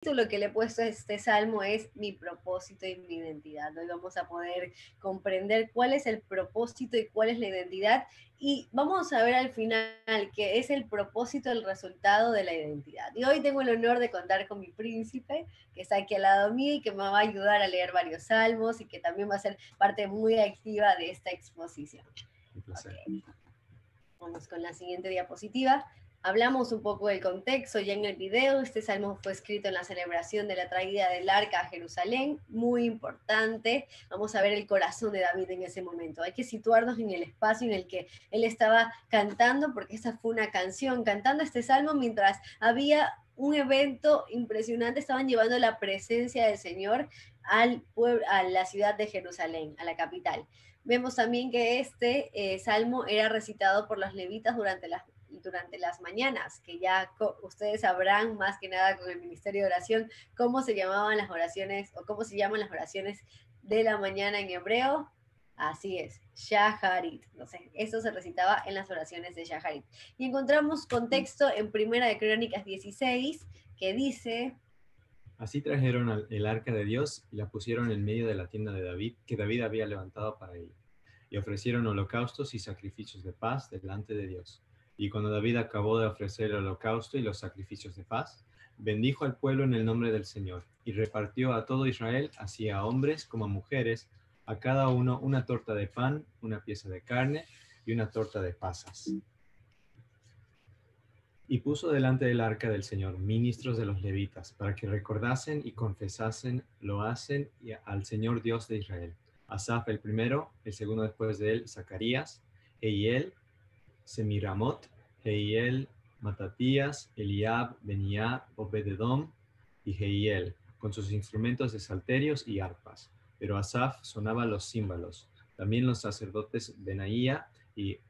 título que le he puesto a este salmo es Mi propósito y mi identidad. Hoy vamos a poder comprender cuál es el propósito y cuál es la identidad. Y vamos a ver al final qué es el propósito, el resultado de la identidad. Y hoy tengo el honor de contar con mi príncipe, que está aquí al lado mío y que me va a ayudar a leer varios salmos y que también va a ser parte muy activa de esta exposición. Un placer. Okay. Vamos con la siguiente diapositiva. Hablamos un poco del contexto ya en el video. Este salmo fue escrito en la celebración de la traída del arca a Jerusalén, muy importante. Vamos a ver el corazón de David en ese momento. Hay que situarnos en el espacio en el que él estaba cantando, porque esta fue una canción, cantando este salmo mientras había un evento impresionante. Estaban llevando la presencia del Señor al pueblo, a la ciudad de Jerusalén, a la capital. Vemos también que este salmo era recitado por los levitas durante las mañanas, que ya ustedes sabrán más que nada con el Ministerio de Oración cómo se llamaban las oraciones o cómo se llaman las oraciones de la mañana en hebreo. Así es, Shaharit. No sé, eso se recitaba en las oraciones de Shaharit. Y encontramos contexto en Primera de Crónicas 16, que dice... Así trajeron el arca de Dios y la pusieron en medio de la tienda de David, que David había levantado para ella. Y ofrecieron holocaustos y sacrificios de paz delante de Dios. Y cuando David acabó de ofrecer el holocausto y los sacrificios de paz, bendijo al pueblo en el nombre del Señor, y repartió a todo Israel, así a hombres como a mujeres, a cada uno una torta de pan, una pieza de carne y una torta de pasas. Y puso delante del arca del Señor ministros de los levitas, para que recordasen y confesasen, lo hacen al Señor Dios de Israel. Asaf el primero, el segundo después de él, Zacarías, Jehiel, Semiramot, Jehiel, Matatías, Eliab, Beniá, Obededom y Jehiel, con sus instrumentos de salterios y arpas. Pero Asaf sonaba los címbalos. También los sacerdotes Benaía y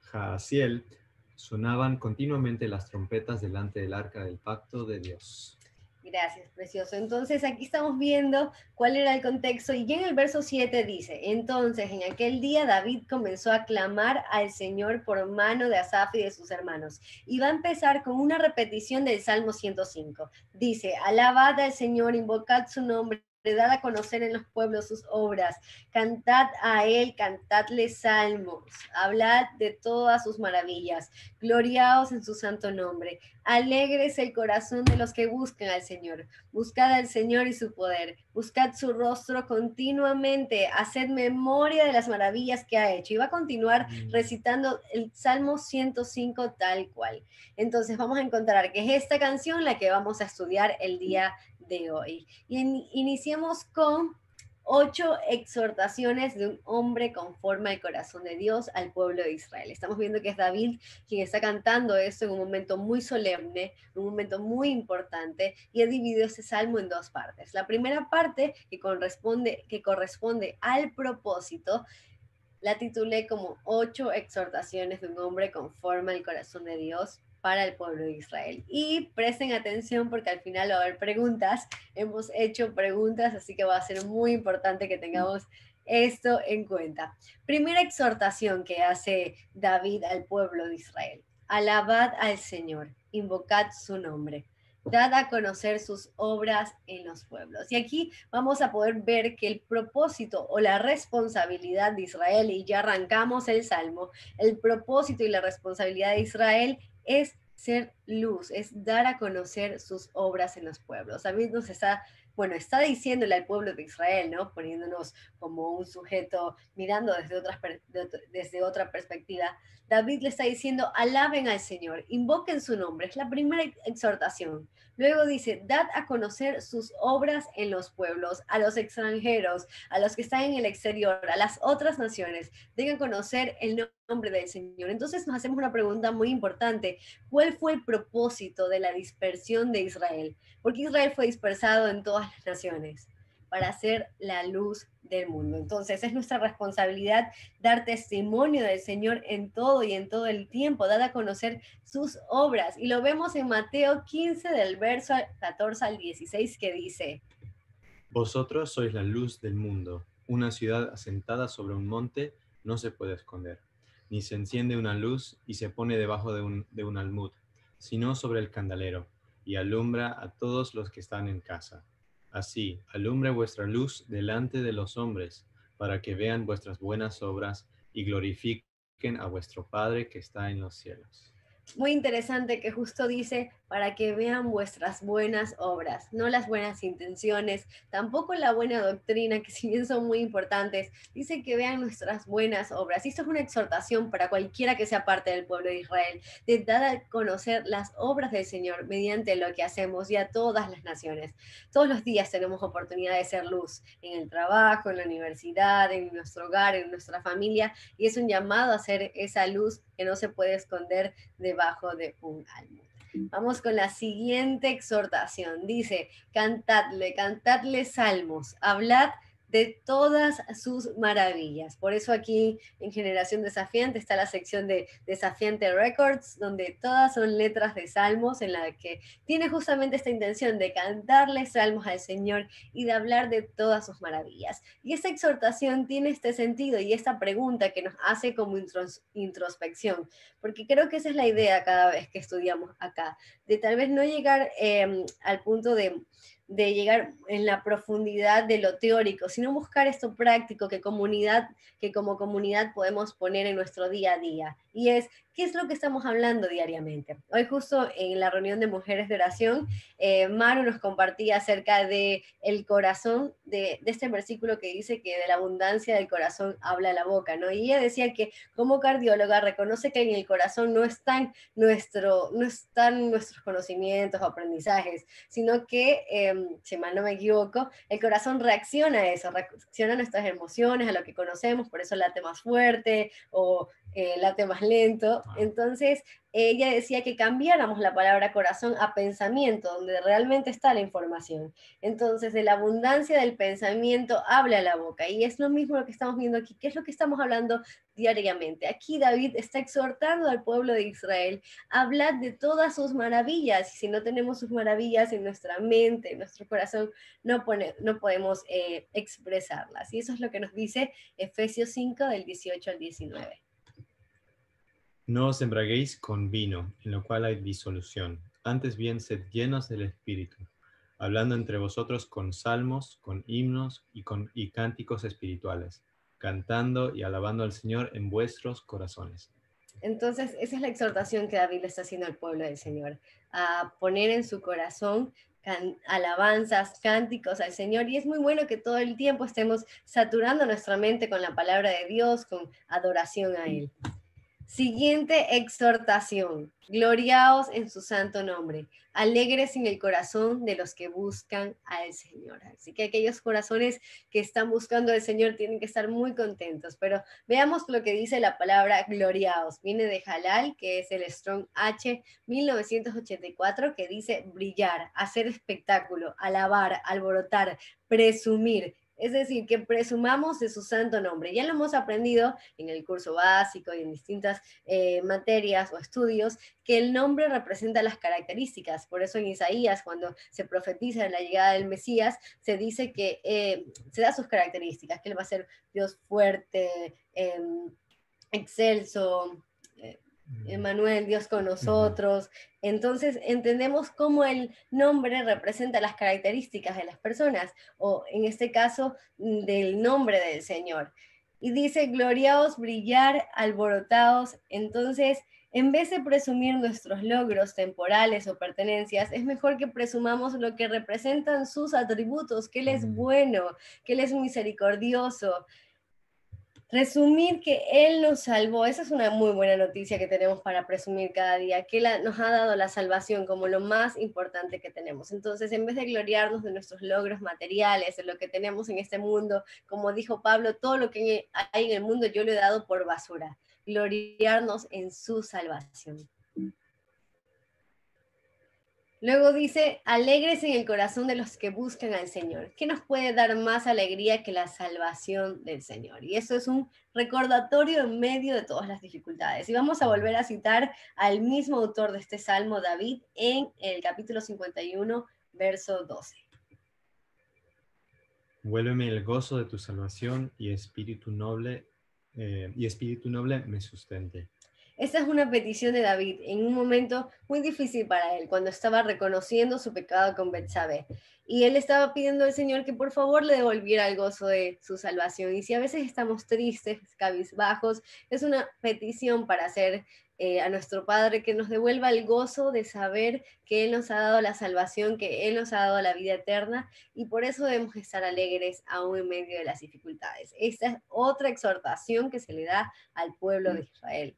Jaasiel sonaban continuamente las trompetas delante del arca del pacto de Dios. Gracias, precioso. Entonces aquí estamos viendo cuál era el contexto y ya en el verso 7 dice, entonces en aquel día David comenzó a clamar al Señor por mano de Asaf y de sus hermanos. Y va a empezar con una repetición del Salmo 105. Dice, alabad al Señor, invocad su nombre, dad a conocer en los pueblos sus obras, cantad a él, cantadle salmos, hablad de todas sus maravillas, gloriaos en su santo nombre. Alegres el corazón de los que buscan al Señor. Buscad al Señor y su poder. Buscad su rostro continuamente. Haced memoria de las maravillas que ha hecho. Y va a continuar recitando el Salmo 105 tal cual. Entonces vamos a encontrar que es esta canción la que vamos a estudiar el día de hoy. Y iniciemos con 8 exhortaciones de un hombre conforme al corazón de Dios al pueblo de Israel. Estamos viendo que es David quien está cantando esto en un momento muy solemne, un momento muy importante, y he dividido este salmo en dos partes. La primera parte, que corresponde al propósito, la titulé como 8 exhortaciones de un hombre conforme al corazón de Dios para el pueblo de Israel. Y presten atención porque al final va a haber preguntas. Hemos hecho preguntas, así que va a ser muy importante que tengamos esto en cuenta. Primera exhortación que hace David al pueblo de Israel. Alabad al Señor, invocad su nombre. Dad a conocer sus obras en los pueblos. Y aquí vamos a poder ver que el propósito o la responsabilidad de Israel, y ya arrancamos el Salmo, el propósito y la responsabilidad de Israel es ser luz, es dar a conocer sus obras en los pueblos. David nos está diciéndole al pueblo de Israel, ¿no? Poniéndonos como un sujeto mirando desde otra perspectiva. David le está diciendo, alaben al Señor, invoquen su nombre. Es la primera exhortación. Luego dice, dad a conocer sus obras en los pueblos, a los extranjeros, a los que están en el exterior, a las otras naciones. Den a conocer el nombre del Señor. Entonces nos hacemos una pregunta muy importante. ¿Cuál fue el propósito de la dispersión de Israel? ¿Por qué Israel fue dispersado en todas las naciones? Para ser la luz del mundo. Entonces es nuestra responsabilidad dar testimonio del Señor en todo y en todo el tiempo, dar a conocer sus obras. Y lo vemos en Mateo 15 del verso 14 al 16 que dice, Vosotros sois la luz del mundo. Una ciudad asentada sobre un monte no se puede esconder, ni se enciende una luz y se pone debajo de un almud, sino sobre el candelero, y alumbra a todos los que están en casa. Así, alumbre vuestra luz delante de los hombres, para que vean vuestras buenas obras y glorifiquen a vuestro Padre que está en los cielos. Muy interesante que justo dice para que vean vuestras buenas obras, no las buenas intenciones, tampoco la buena doctrina, que si bien son muy importantes, dice que vean nuestras buenas obras. Y esto es una exhortación para cualquiera que sea parte del pueblo de Israel, de dar a conocer las obras del Señor mediante lo que hacemos y a todas las naciones. Todos los días tenemos oportunidad de ser luz en el trabajo, en la universidad, en nuestro hogar, en nuestra familia, y es un llamado a ser esa luz que no se puede esconder debajo de un almud. Vamos con la siguiente exhortación. Dice, cantadle salmos, hablad de todas sus maravillas. Por eso aquí en Generación Desafiante está la sección de Desafiante Records, donde todas son letras de salmos, en la que tiene justamente esta intención de cantarle salmos al Señor y de hablar de todas sus maravillas. Y esta exhortación tiene este sentido y esta pregunta que nos hace como introspección, porque creo que esa es la idea cada vez que estudiamos acá, de tal vez no llegar al punto de llegar en la profundidad de lo teórico, sino buscar esto práctico que como comunidad podemos poner en nuestro día a día. Y es, ¿qué es lo que estamos hablando diariamente? Hoy justo en la reunión de mujeres de oración, Maru nos compartía acerca de el corazón, de este versículo que dice que de la abundancia del corazón habla la boca, ¿no? Y ella decía que como cardióloga reconoce que en el corazón no están nuestros conocimientos o aprendizajes, sino que, si mal no me equivoco, el corazón reacciona a eso, reacciona a nuestras emociones, a lo que conocemos, por eso late más fuerte o late más lento. Entonces, ella decía que cambiáramos la palabra corazón a pensamiento, donde realmente está la información. Entonces, de la abundancia del pensamiento habla la boca, y es lo mismo lo que estamos viendo aquí. ¿Qué es lo que estamos hablando diariamente? Aquí David está exhortando al pueblo de Israel a hablar de todas sus maravillas, y si no tenemos sus maravillas en nuestra mente, en nuestro corazón, no podemos expresarlas. Y eso es lo que nos dice Efesios 5, del 18 al 19. No os embraguéis con vino, en lo cual hay disolución. Antes bien, sed llenos del Espíritu, hablando entre vosotros con salmos, con himnos y cánticos espirituales, cantando y alabando al Señor en vuestros corazones. Entonces, esa es la exhortación que David le está haciendo al pueblo del Señor, a poner en su corazón alabanzas, cánticos al Señor. Y es muy bueno que todo el tiempo estemos saturando nuestra mente con la palabra de Dios, con adoración a Él. Siguiente exhortación. Gloriaos en su santo nombre. Alegres en el corazón de los que buscan al Señor. Así que aquellos corazones que están buscando al Señor tienen que estar muy contentos. Pero veamos lo que dice la palabra gloriaos. Viene de Halal, que es el Strong H 1984, que dice brillar, hacer espectáculo, alabar, alborotar, presumir. Es decir, que presumamos de su santo nombre. Ya lo hemos aprendido en el curso básico y en distintas materias o estudios, que el nombre representa las características. Por eso en Isaías, cuando se profetiza en la llegada del Mesías, se dice que se da sus características, que él va a ser Dios fuerte, excelso, Emmanuel, Dios con nosotros. Entonces entendemos cómo el nombre representa las características de las personas, o en este caso del nombre del Señor. Y dice, gloriaos, brillar, alborotaos. Entonces, en vez de presumir nuestros logros temporales o pertenencias, es mejor que presumamos lo que representan sus atributos, que Él es bueno, que Él es misericordioso. Resumir que Él nos salvó, esa es una muy buena noticia que tenemos para presumir cada día, que Él nos ha dado la salvación como lo más importante que tenemos. Entonces, en vez de gloriarnos de nuestros logros materiales, de lo que tenemos en este mundo, como dijo Pablo, todo lo que hay en el mundo yo lo he dado por basura. Gloriarnos en su salvación. Luego dice, alegres en el corazón de los que buscan al Señor. ¿Qué nos puede dar más alegría que la salvación del Señor? Y eso es un recordatorio en medio de todas las dificultades. Y vamos a volver a citar al mismo autor de este salmo, David, en el capítulo 51, verso 12. Vuélveme el gozo de tu salvación y espíritu noble me sustente. Esta es una petición de David en un momento muy difícil para él, cuando estaba reconociendo su pecado con Betsabé. Y él estaba pidiendo al Señor que por favor le devolviera el gozo de su salvación. Y si a veces estamos tristes, cabizbajos, es una petición para hacer a nuestro Padre que nos devuelva el gozo de saber que Él nos ha dado la salvación, que Él nos ha dado la vida eterna, y por eso debemos estar alegres aún en medio de las dificultades. Esta es otra exhortación que se le da al pueblo de Israel.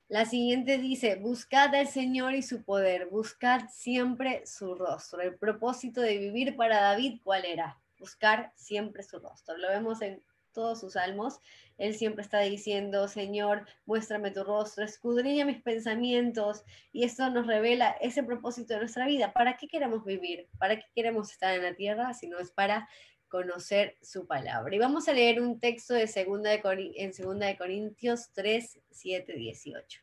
La siguiente dice, buscad al Señor y su poder, buscad siempre su rostro. El propósito de vivir para David, ¿cuál era? Buscar siempre su rostro. Lo vemos en todos sus salmos. Él siempre está diciendo, Señor, muéstrame tu rostro, escudriña mis pensamientos. Y esto nos revela ese propósito de nuestra vida. ¿Para qué queremos vivir? ¿Para qué queremos estar en la tierra? Si no es para conocer su palabra. Y vamos a leer un texto de en 2 Corintios 3, 7, 18.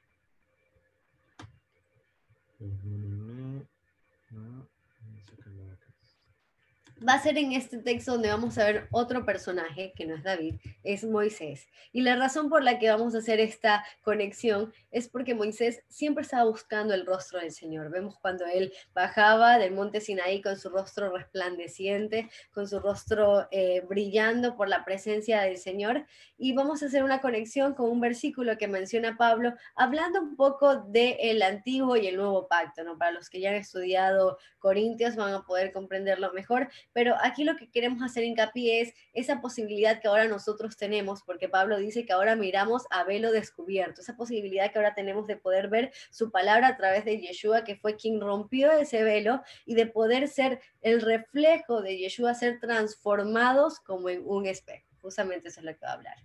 Va a ser en este texto donde vamos a ver otro personaje, que no es David, es Moisés. Y la razón por la que vamos a hacer esta conexión es porque Moisés siempre estaba buscando el rostro del Señor. Vemos cuando él bajaba del monte Sinaí con su rostro resplandeciente, con su rostro brillando por la presencia del Señor. Y vamos a hacer una conexión con un versículo que menciona Pablo, hablando un poco del Antiguo y el Nuevo Pacto, ¿no? Para los que ya han estudiado Corintios van a poder comprenderlo mejor. Pero aquí lo que queremos hacer hincapié es esa posibilidad que ahora nosotros tenemos, porque Pablo dice que ahora miramos a velo descubierto, esa posibilidad que ahora tenemos de poder ver su palabra a través de Yeshua, que fue quien rompió ese velo, y de poder ser el reflejo de Yeshua, ser transformados como en un espejo. Justamente eso es lo que va a hablar.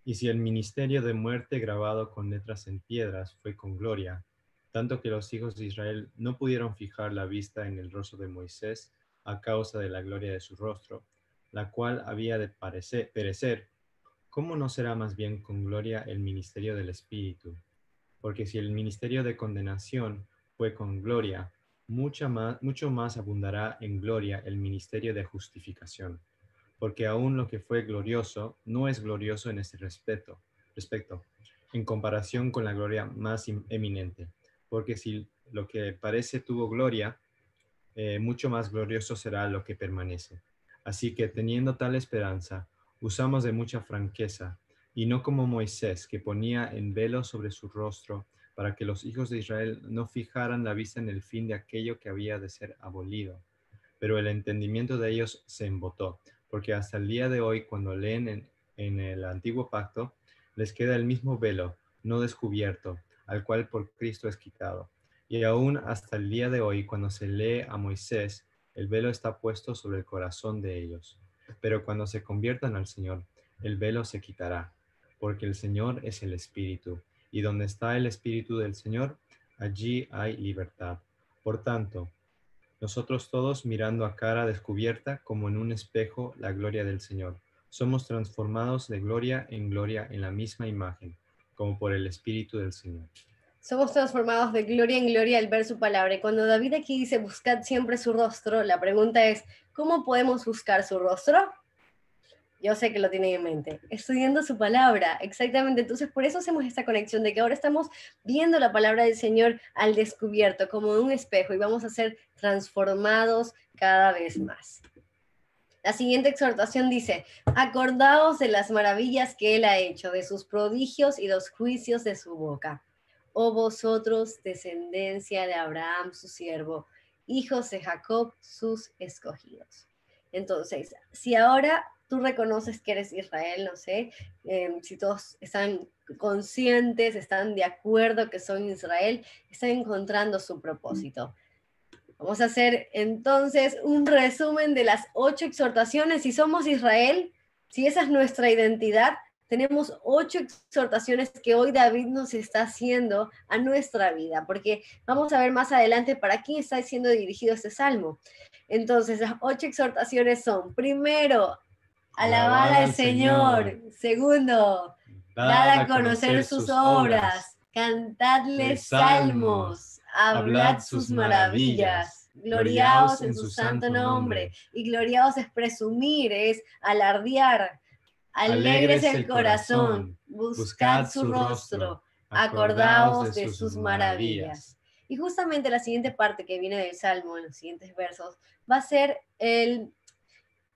Y si el ministerio de muerte grabado con letras en piedras fue con gloria, tanto que los hijos de Israel no pudieron fijar la vista en el rostro de Moisés, a causa de la gloria de su rostro, la cual había de perecer, ¿cómo no será más bien con gloria el ministerio del Espíritu? Porque si el ministerio de condenación fue con gloria, mucho más abundará en gloria el ministerio de justificación. Porque aún lo que fue glorioso no es glorioso en este respecto, en comparación con la gloria más eminente. Porque si lo que parece tuvo gloria, mucho más glorioso será lo que permanece. Así que teniendo tal esperanza, usamos de mucha franqueza, y no como Moisés, que ponía en velo sobre su rostro, para que los hijos de Israel no fijaran la vista en el fin de aquello que había de ser abolido. Pero el entendimiento de ellos se embotó, porque hasta el día de hoy, cuando leen en el antiguo pacto, les queda el mismo velo, no descubierto, al cual por Cristo es quitado. Y aún hasta el día de hoy, cuando se lee a Moisés, el velo está puesto sobre el corazón de ellos. Pero cuando se conviertan al Señor, el velo se quitará, porque el Señor es el Espíritu, y donde está el Espíritu del Señor, allí hay libertad. Por tanto, nosotros todos, mirando a cara descubierta como en un espejo la gloria del Señor, somos transformados de gloria en la misma imagen, como por el Espíritu del Señor. Somos transformados de gloria en gloria al ver su palabra. Y cuando David aquí dice, buscad siempre su rostro, la pregunta es, ¿cómo podemos buscar su rostro? Yo sé que lo tienen en mente. Estudiando su palabra, exactamente. Entonces, por eso hacemos esta conexión de que ahora estamos viendo la palabra del Señor al descubierto, como en un espejo, y vamos a ser transformados cada vez más. La siguiente exhortación dice, acordaos de las maravillas que Él ha hecho, de sus prodigios y los juicios de su boca. Oh vosotros, descendencia de Abraham, su siervo, hijos de Jacob, sus escogidos. Entonces, si ahora tú reconoces que eres Israel, no sé, si todos están conscientes, están de acuerdo que son Israel, están encontrando su propósito. Vamos a hacer entonces un resumen de las 8 exhortaciones. Si somos Israel, si esa es nuestra identidad, tenemos 8 exhortaciones que hoy David nos está haciendo a nuestra vida, porque vamos a ver más adelante para quién está siendo dirigido este salmo. Entonces, las 8 exhortaciones son, primero, alabad al Señor. Segundo, dad a conocer sus obras. Cantadle salmos. Hablad sus maravillas. Gloriaos en su santo nombre. Y gloriaos es presumir, es alardear. Alegres el corazón, buscad su rostro, acordaos de sus maravillas. Y justamente la siguiente parte que viene del Salmo, en los siguientes versos, va a ser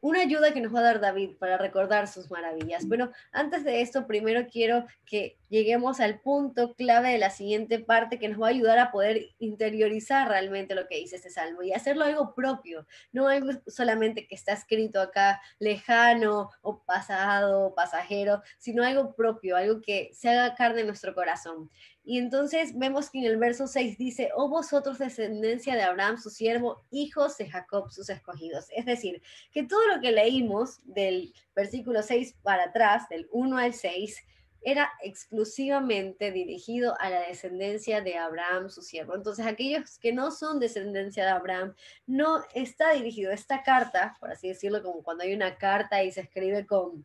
una ayuda que nos va a dar David para recordar sus maravillas. Bueno, antes de esto, primero quiero que lleguemos al punto clave de la siguiente parte que nos va a ayudar a poder interiorizar realmente lo que dice este salmo y hacerlo algo propio, no algo solamente que está escrito acá lejano o pasado, pasajero, sino algo propio, algo que se haga carne en nuestro corazón. Y entonces vemos que en el verso 6 dice, oh vosotros descendencia de Abraham, su siervo, hijos de Jacob, sus escogidos. Es decir, que todo lo que leímos del versículo 6 para atrás, del 1 al 6, era exclusivamente dirigido a la descendencia de Abraham, su siervo. Entonces, aquellos que no son descendencia de Abraham, no está dirigido. Esta carta, por así decirlo, como cuando hay una carta y se escribe con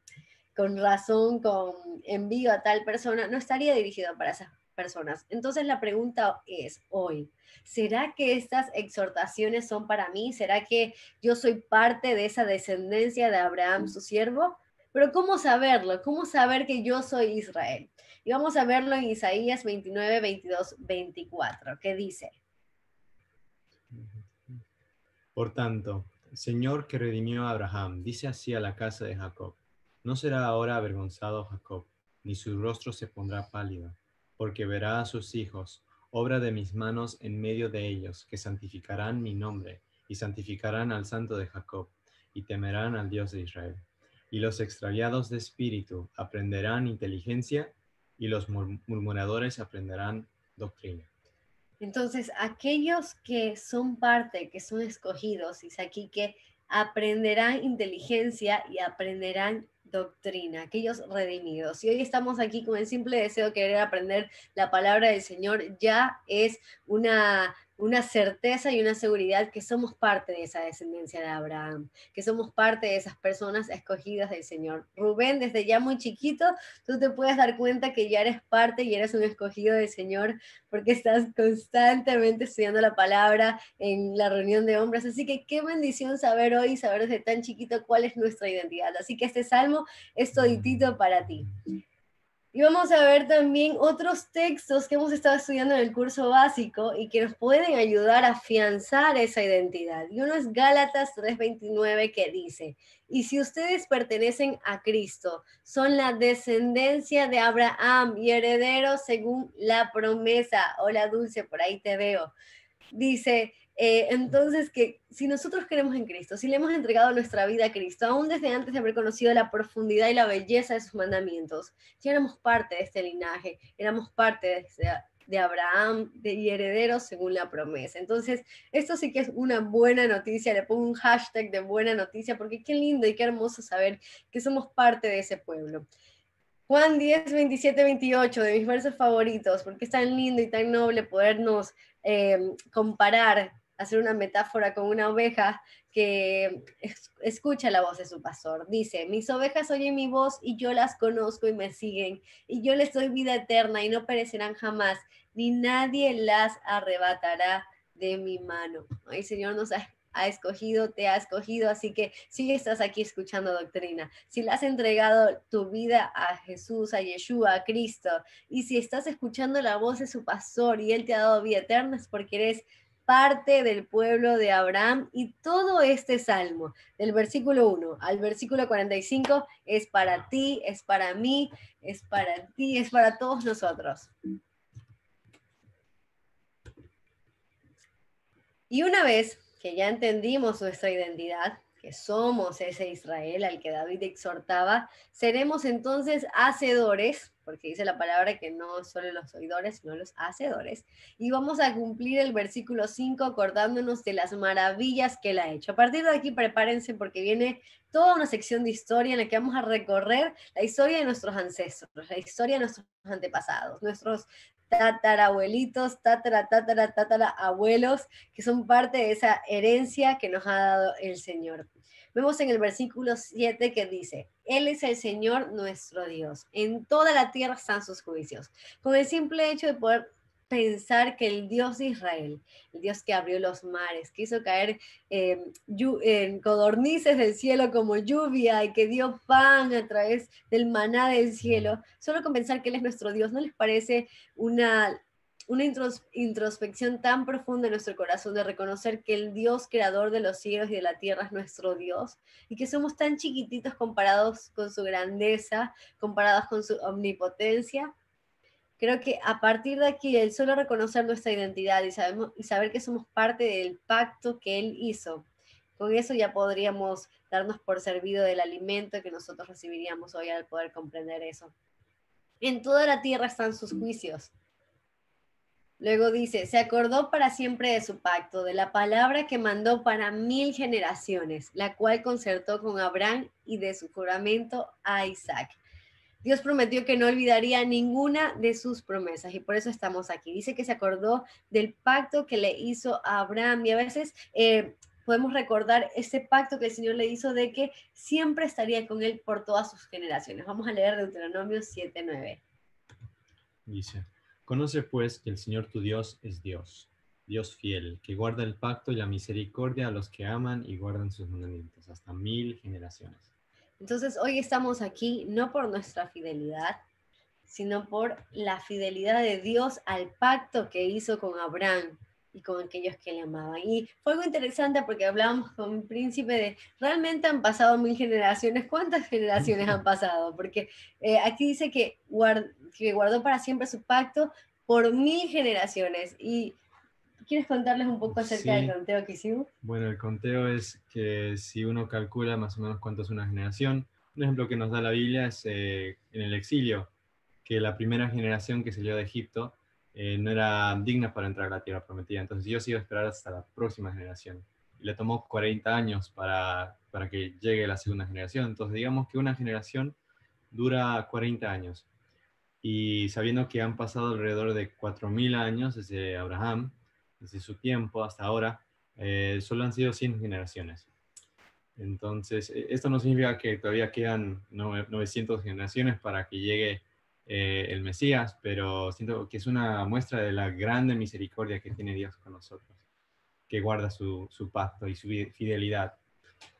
razón, con envío a tal persona, no estaría dirigido para esas personas. Entonces la pregunta es hoy, ¿será que estas exhortaciones son para mí? ¿Será que yo soy parte de esa descendencia de Abraham, su siervo? Pero ¿cómo saberlo? ¿Cómo saber que yo soy Israel? Y vamos a verlo en Isaías 29, 22, 24, que dice. Por tanto, Señor que redimió a Abraham, dice así a la casa de Jacob, no será ahora avergonzado Jacob, ni su rostro se pondrá pálido, porque verá a sus hijos, obra de mis manos en medio de ellos, que santificarán mi nombre, y santificarán al Santo de Jacob, y temerán al Dios de Israel. Y los extraviados de espíritu aprenderán inteligencia, y los murmuradores aprenderán doctrina. Entonces, aquellos que son parte, que son escogidos, dice aquí que aprenderán inteligencia y aprenderán doctrina, aquellos redimidos. Y hoy estamos aquí con el simple deseo de querer aprender la palabra del Señor, ya es una certeza y una seguridad que somos parte de esa descendencia de Abraham, que somos parte de esas personas escogidas del Señor. Rubén, desde ya muy chiquito, tú te puedes dar cuenta que ya eres parte y eres un escogido del Señor porque estás constantemente estudiando la palabra en la reunión de hombres. Así que qué bendición saber hoy, saber desde tan chiquito cuál es nuestra identidad. Así que este salmo es toditito para ti. Y vamos a ver también otros textos que hemos estado estudiando en el curso básico y que nos pueden ayudar a afianzar esa identidad. Y uno es Gálatas 3:29 que dice, y si ustedes pertenecen a Cristo, son la descendencia de Abraham y herederos según la promesa. Hola Dulce, por ahí te veo. Dice, entonces que si nosotros creemos en Cristo, si le hemos entregado nuestra vida a Cristo, aún desde antes de haber conocido la profundidad y la belleza de sus mandamientos, ya éramos parte de este linaje, éramos parte de Abraham y herederos según la promesa. Entonces, esto sí que es una buena noticia, le pongo un hashtag de buena noticia, porque qué lindo y qué hermoso saber que somos parte de ese pueblo. Juan 10, 27, 28, de mis versos favoritos, porque es tan lindo y tan noble podernos comparar, hacer una metáfora con una oveja que escucha la voz de su pastor. Dice, mis ovejas oyen mi voz y yo las conozco y me siguen, y yo les doy vida eterna y no perecerán jamás, ni nadie las arrebatará de mi mano. Ay, Señor, nos ha escogido, te ha escogido, así que si estás aquí escuchando doctrina, si le has entregado tu vida a Jesús, a Yeshua, a Cristo, y si estás escuchando la voz de su pastor y él te ha dado vida eterna, es porque eres parte del pueblo de Abraham. Y todo este salmo, del versículo 1 al versículo 45, es para ti, es para mí, es para ti, es para todos nosotros. Y una vez que ya entendimos nuestra identidad, que somos ese Israel al que David exhortaba, seremos entonces hacedores, porque dice la palabra que no solo los oidores, sino los hacedores, y vamos a cumplir el versículo 5 acordándonos de las maravillas que él ha hecho. A partir de aquí prepárense porque viene toda una sección de historia en la que vamos a recorrer la historia de nuestros ancestros, la historia de nuestros antepasados, nuestros tatarabuelitos, tatara abuelos, que son parte de esa herencia que nos ha dado el Señor. Vemos en el versículo 7 que dice, Él es el Señor nuestro Dios, en toda la tierra están sus juicios. Con el simple hecho de poder pensar que el Dios de Israel, el Dios que abrió los mares, que hizo caer codornices del cielo como lluvia y que dio pan a través del maná del cielo, solo con pensar que Él es nuestro Dios, ¿no les parece una introspección tan profunda en nuestro corazón de reconocer que el Dios creador de los cielos y de la tierra es nuestro Dios y que somos tan chiquititos comparados con su grandeza, comparados con su omnipotencia? Creo que a partir de aquí, el solo reconocer nuestra identidad y saber que somos parte del pacto que Él hizo, con eso ya podríamos darnos por servido del alimento que nosotros recibiríamos hoy al poder comprender eso. En toda la tierra están sus juicios. Luego dice, se acordó para siempre de su pacto, de la palabra que mandó para 1000 generaciones, la cual concertó con Abraham y de su juramento a Isaac. Dios prometió que no olvidaría ninguna de sus promesas y por eso estamos aquí. Dice que se acordó del pacto que le hizo a Abraham y a veces podemos recordar ese pacto que el Señor le hizo de que siempre estaría con él por todas sus generaciones. Vamos a leer Deuteronomio 7:9. Dice, conoce pues que el Señor tu Dios es Dios, Dios fiel, que guarda el pacto y la misericordia a los que aman y guardan sus mandamientos hasta 1000 generaciones. Entonces hoy estamos aquí no por nuestra fidelidad, sino por la fidelidad de Dios al pacto que hizo con Abraham y con aquellos que le amaban. Y fue algo interesante porque hablábamos con un príncipe de, ¿realmente han pasado 1000 generaciones? ¿Cuántas generaciones han pasado? Porque aquí dice que guardó para siempre su pacto por 1000 generaciones. Y ¿quieres contarles un poco acerca del conteo que hicimos? Bueno, el conteo es que si uno calcula más o menos cuánto es una generación, un ejemplo que nos da la Biblia es en el exilio, que la primera generación que salió de Egipto no era digna para entrar a la tierra prometida. Entonces Dios iba a esperar hasta la próxima generación. Y le tomó 40 años para que llegue la segunda generación. Entonces digamos que una generación dura 40 años. Y sabiendo que han pasado alrededor de 4000 años desde Abraham, desde su tiempo hasta ahora, solo han sido 100 generaciones. Entonces, esto no significa que todavía quedan 900 generaciones para que llegue el Mesías, pero siento que es una muestra de la grande misericordia que tiene Dios con nosotros, que guarda su pacto y su fidelidad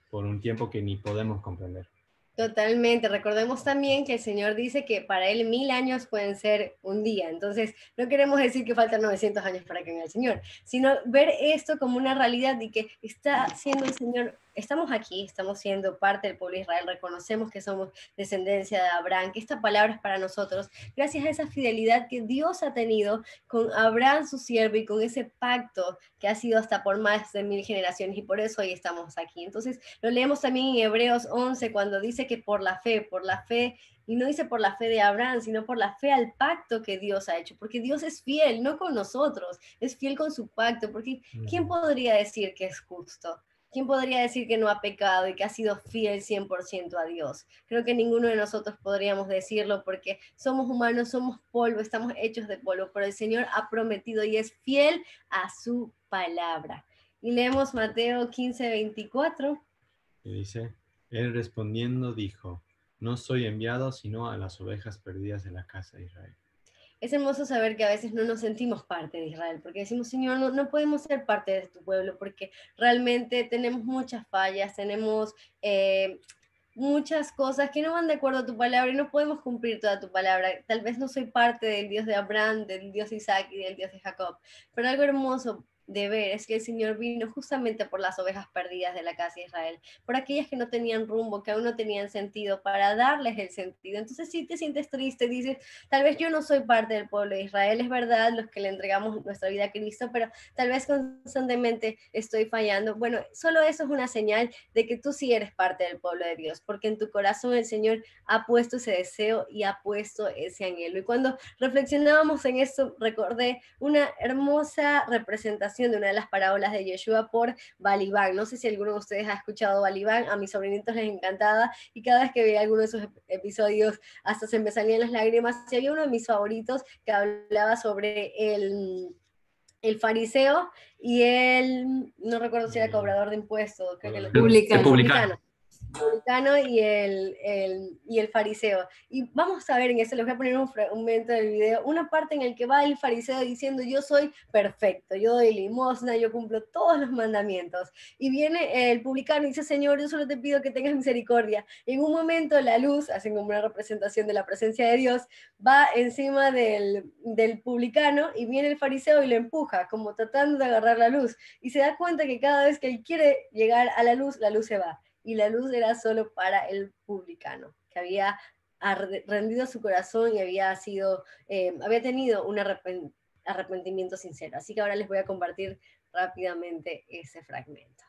por un tiempo que ni podemos comprender. Totalmente. Recordemos también que el Señor dice que para Él 1000 años pueden ser un día. Entonces, no queremos decir que faltan 900 años para que venga el Señor, sino ver esto como una realidad y que está siendo el Señor. Estamos aquí, estamos siendo parte del pueblo de Israel, reconocemos que somos descendencia de Abraham, que esta palabra es para nosotros, gracias a esa fidelidad que Dios ha tenido con Abraham, su siervo, y con ese pacto que ha sido hasta por más de 1000 generaciones, y por eso hoy estamos aquí. Entonces, lo leemos también en Hebreos 11, cuando dice que por la fe, y no dice por la fe de Abraham, sino por la fe al pacto que Dios ha hecho, porque Dios es fiel, no con nosotros, es fiel con su pacto, porque ¿quién podría decir que es justo? ¿Quién podría decir que no ha pecado y que ha sido fiel 100% a Dios? Creo que ninguno de nosotros podríamos decirlo porque somos humanos, somos polvo, estamos hechos de polvo, pero el Señor ha prometido y es fiel a su palabra. Y leemos Mateo 15:24. Y dice, él respondiendo dijo, no soy enviado sino a las ovejas perdidas de la casa de Israel. Es hermoso saber que a veces no nos sentimos parte de Israel, porque decimos, Señor, no podemos ser parte de tu pueblo, porque realmente tenemos muchas fallas, tenemos muchas cosas que no van de acuerdo a tu palabra y no podemos cumplir toda tu palabra. Tal vez no soy parte del Dios de Abraham, del Dios de Isaac y del Dios de Jacob, pero algo hermoso de ver es que el Señor vino justamente por las ovejas perdidas de la casa de Israel, por aquellas que no tenían rumbo, que aún no tenían sentido, para darles el sentido. Entonces si te sientes triste, dices, tal vez yo no soy parte del pueblo de Israel, es verdad, los que le entregamos nuestra vida a Cristo, pero tal vez constantemente estoy fallando. Bueno, solo eso es una señal de que tú sí eres parte del pueblo de Dios, porque en tu corazón el Señor ha puesto ese deseo y ha puesto ese anhelo. Y cuando reflexionábamos en esto, recordé una hermosa representación de una de las parábolas de Yeshua por Balibán. No sé si alguno de ustedes ha escuchado Balibán, a mis sobrinitos les encantaba y cada vez que veía alguno de esos episodios hasta se me salían las lágrimas. Y había uno de mis favoritos que hablaba sobre el fariseo y no recuerdo si era cobrador de impuestos, creo que publicano. publicano. publicano y el fariseo. Y vamos a ver en eso, les voy a poner un fragmento del video, una parte en el que va el fariseo diciendo, yo soy perfecto, yo doy limosna, yo cumplo todos los mandamientos. Y viene el publicano y dice, Señor, yo solo te pido que tengas misericordia. Y en un momento la luz, hacen como una representación de la presencia de Dios, va encima del publicano y viene el fariseo y lo empuja, como tratando de agarrar la luz. Y se da cuenta que cada vez que él quiere llegar a la luz se va. Y la luz era solo para el publicano, que había rendido su corazón y había tenido un arrepentimiento sincero. Así que ahora les voy a compartir rápidamente ese fragmento.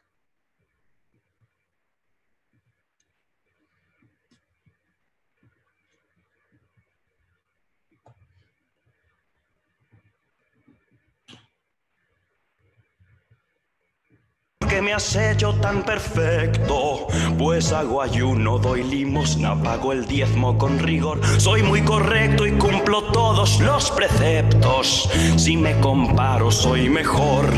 Que me has hecho tan perfecto, pues hago ayuno, doy limosna, pago el diezmo con rigor, soy muy correcto y cumplo todos los preceptos, si me comparo soy mejor.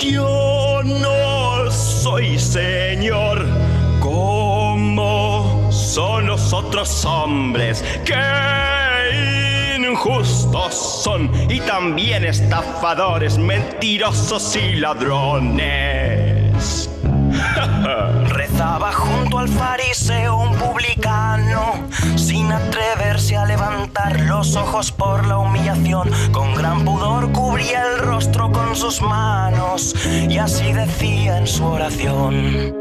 Yo no soy Señor como son los otros hombres que injustos son y también estafadores, mentirosos y ladrones. Rezaba junto al fariseo un publicano, sin atreverse a levantar los ojos por la humillación. Con gran pudor cubría el rostro con sus manos y así decía en su oración: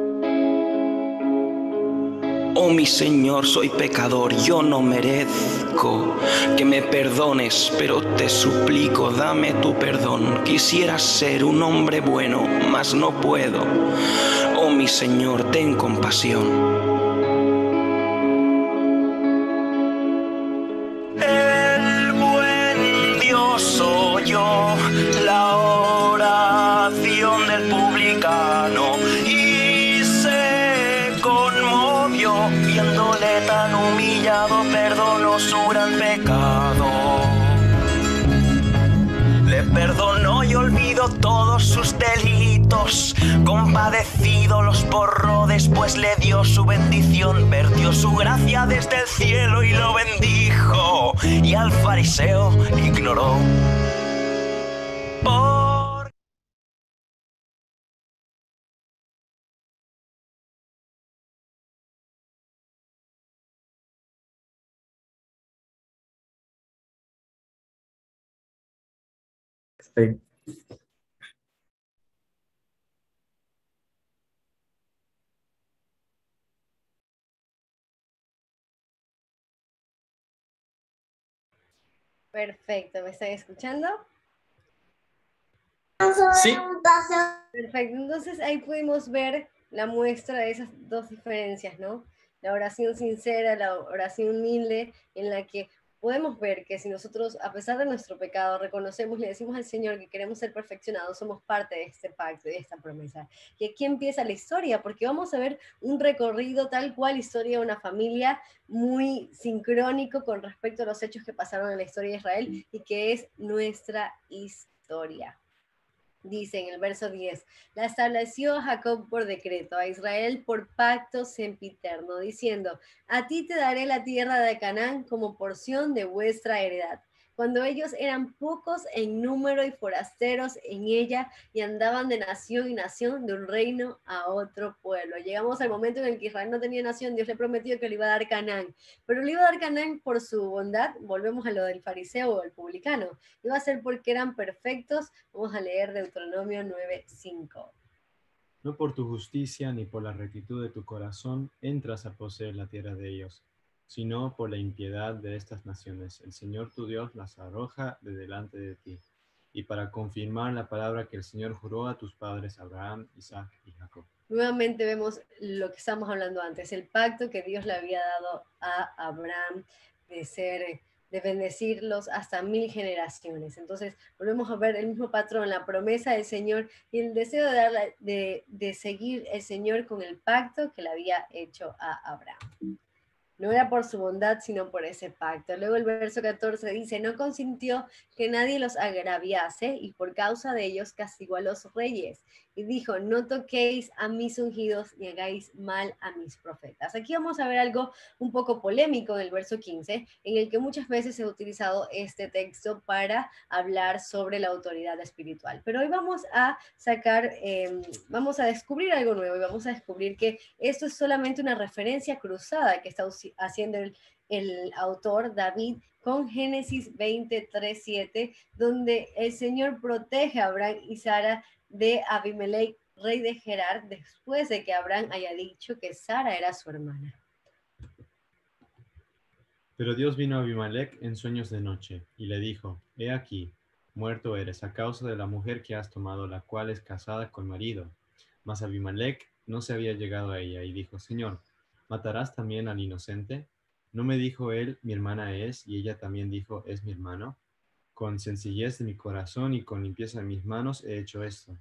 oh mi Señor, soy pecador, yo no merezco que me perdones, pero te suplico, dame tu perdón. Quisiera ser un hombre bueno, mas no puedo. Oh mi Señor, ten compasión. El buen Dios oyó la oración del publicano y se conmovió, viéndole tan humillado, perdonó su gran pecado. Le perdonó y olvidó todos sus delitos, compadecido los borró, después le dio su bendición, vertió su gracia desde el cielo y lo bendijo, y al fariseo ignoró. Sí. Perfecto, ¿me están escuchando? Sí. Perfecto, entonces ahí pudimos ver la muestra de esas dos diferencias, ¿no? La oración sincera, la oración humilde, en la que podemos ver que si nosotros, a pesar de nuestro pecado, reconocemos y le decimos al Señor que queremos ser perfeccionados, somos parte de este pacto, de esta promesa. Y aquí empieza la historia, porque vamos a ver un recorrido tal cual, historia de una familia, muy sincrónico con respecto a los hechos que pasaron en la historia de Israel y que es nuestra historia. Dice en el verso 10, la estableció a Jacob por decreto, a Israel por pacto sempiterno, diciendo, a ti te daré la tierra de Canaán como porción de vuestra heredad. Cuando ellos eran pocos en número y forasteros en ella y andaban de nación y nación, de un reino a otro pueblo. Llegamos al momento en el que Israel no tenía nación, Dios le prometió que le iba a dar Canaán, pero le iba a dar Canaán por su bondad. Volvemos a lo del fariseo o el publicano, iba a ser porque eran perfectos. Vamos a leer Deuteronomio 9:5. No por tu justicia ni por la rectitud de tu corazón entras a poseer la tierra de ellos, sino por la impiedad de estas naciones. El Señor tu Dios las arroja de delante de ti. Y para confirmar la palabra que el Señor juró a tus padres Abraham, Isaac y Jacob. Nuevamente vemos lo que estamos hablando antes, el pacto que Dios le había dado a Abraham de bendecirlos hasta 1000 generaciones. Entonces volvemos a ver el mismo patrón, la promesa del Señor y el deseo de seguir el Señor con el pacto que le había hecho a Abraham. No era por su bondad, sino por ese pacto. Luego el verso 14 dice, no consintió que nadie los agraviase y por causa de ellos castigó a los reyes y dijo, no toquéis a mis ungidos ni hagáis mal a mis profetas. Aquí vamos a ver algo un poco polémico en el verso 15, en el que muchas veces se ha utilizado este texto para hablar sobre la autoridad espiritual. Pero hoy vamos a vamos a descubrir algo nuevo y vamos a descubrir que esto es solamente una referencia cruzada que está haciendo el autor David con Génesis 23:7, donde el Señor protege a Abraham y Sara de Abimelech, rey de Gerar, después de que Abraham haya dicho que Sara era su hermana. Pero Dios vino a Abimelech en sueños de noche, y le dijo, he aquí, muerto eres a causa de la mujer que has tomado, la cual es casada con marido. Mas Abimelech no se había llegado a ella, y dijo, Señor, ¿matarás también al inocente? ¿No me dijo él, mi hermana es, y ella también dijo, es mi hermano? Con sencillez de mi corazón y con limpieza de mis manos he hecho esto.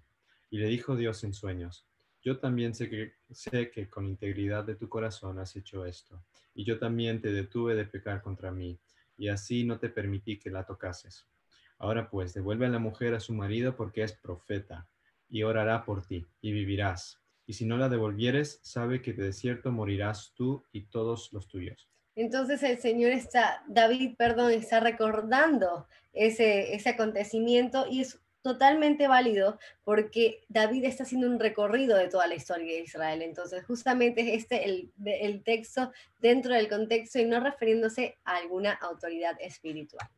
Y le dijo Dios en sueños, yo también sé que con integridad de tu corazón has hecho esto, y yo también te detuve de pecar contra mí, y así no te permití que la tocases. Ahora pues, devuelve a la mujer a su marido porque es profeta, y orará por ti, y vivirás. Y si no la devolvieres, sabe que de cierto morirás tú y todos los tuyos. Entonces David, está recordando ese acontecimiento y es totalmente válido porque David está haciendo un recorrido de toda la historia de Israel. Entonces justamente es el texto dentro del contexto y no refiriéndose a alguna autoridad espiritual.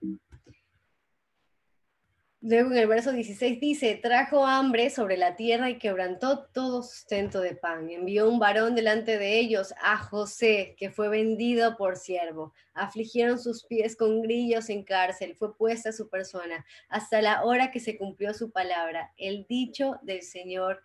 Luego en el verso 16 dice, trajo hambre sobre la tierra y quebrantó todo sustento de pan. Envió un varón delante de ellos, a José, que fue vendido por siervo. Afligieron sus pies con grillos en cárcel, fue puesta su persona, hasta la hora que se cumplió su palabra. El dicho del Señor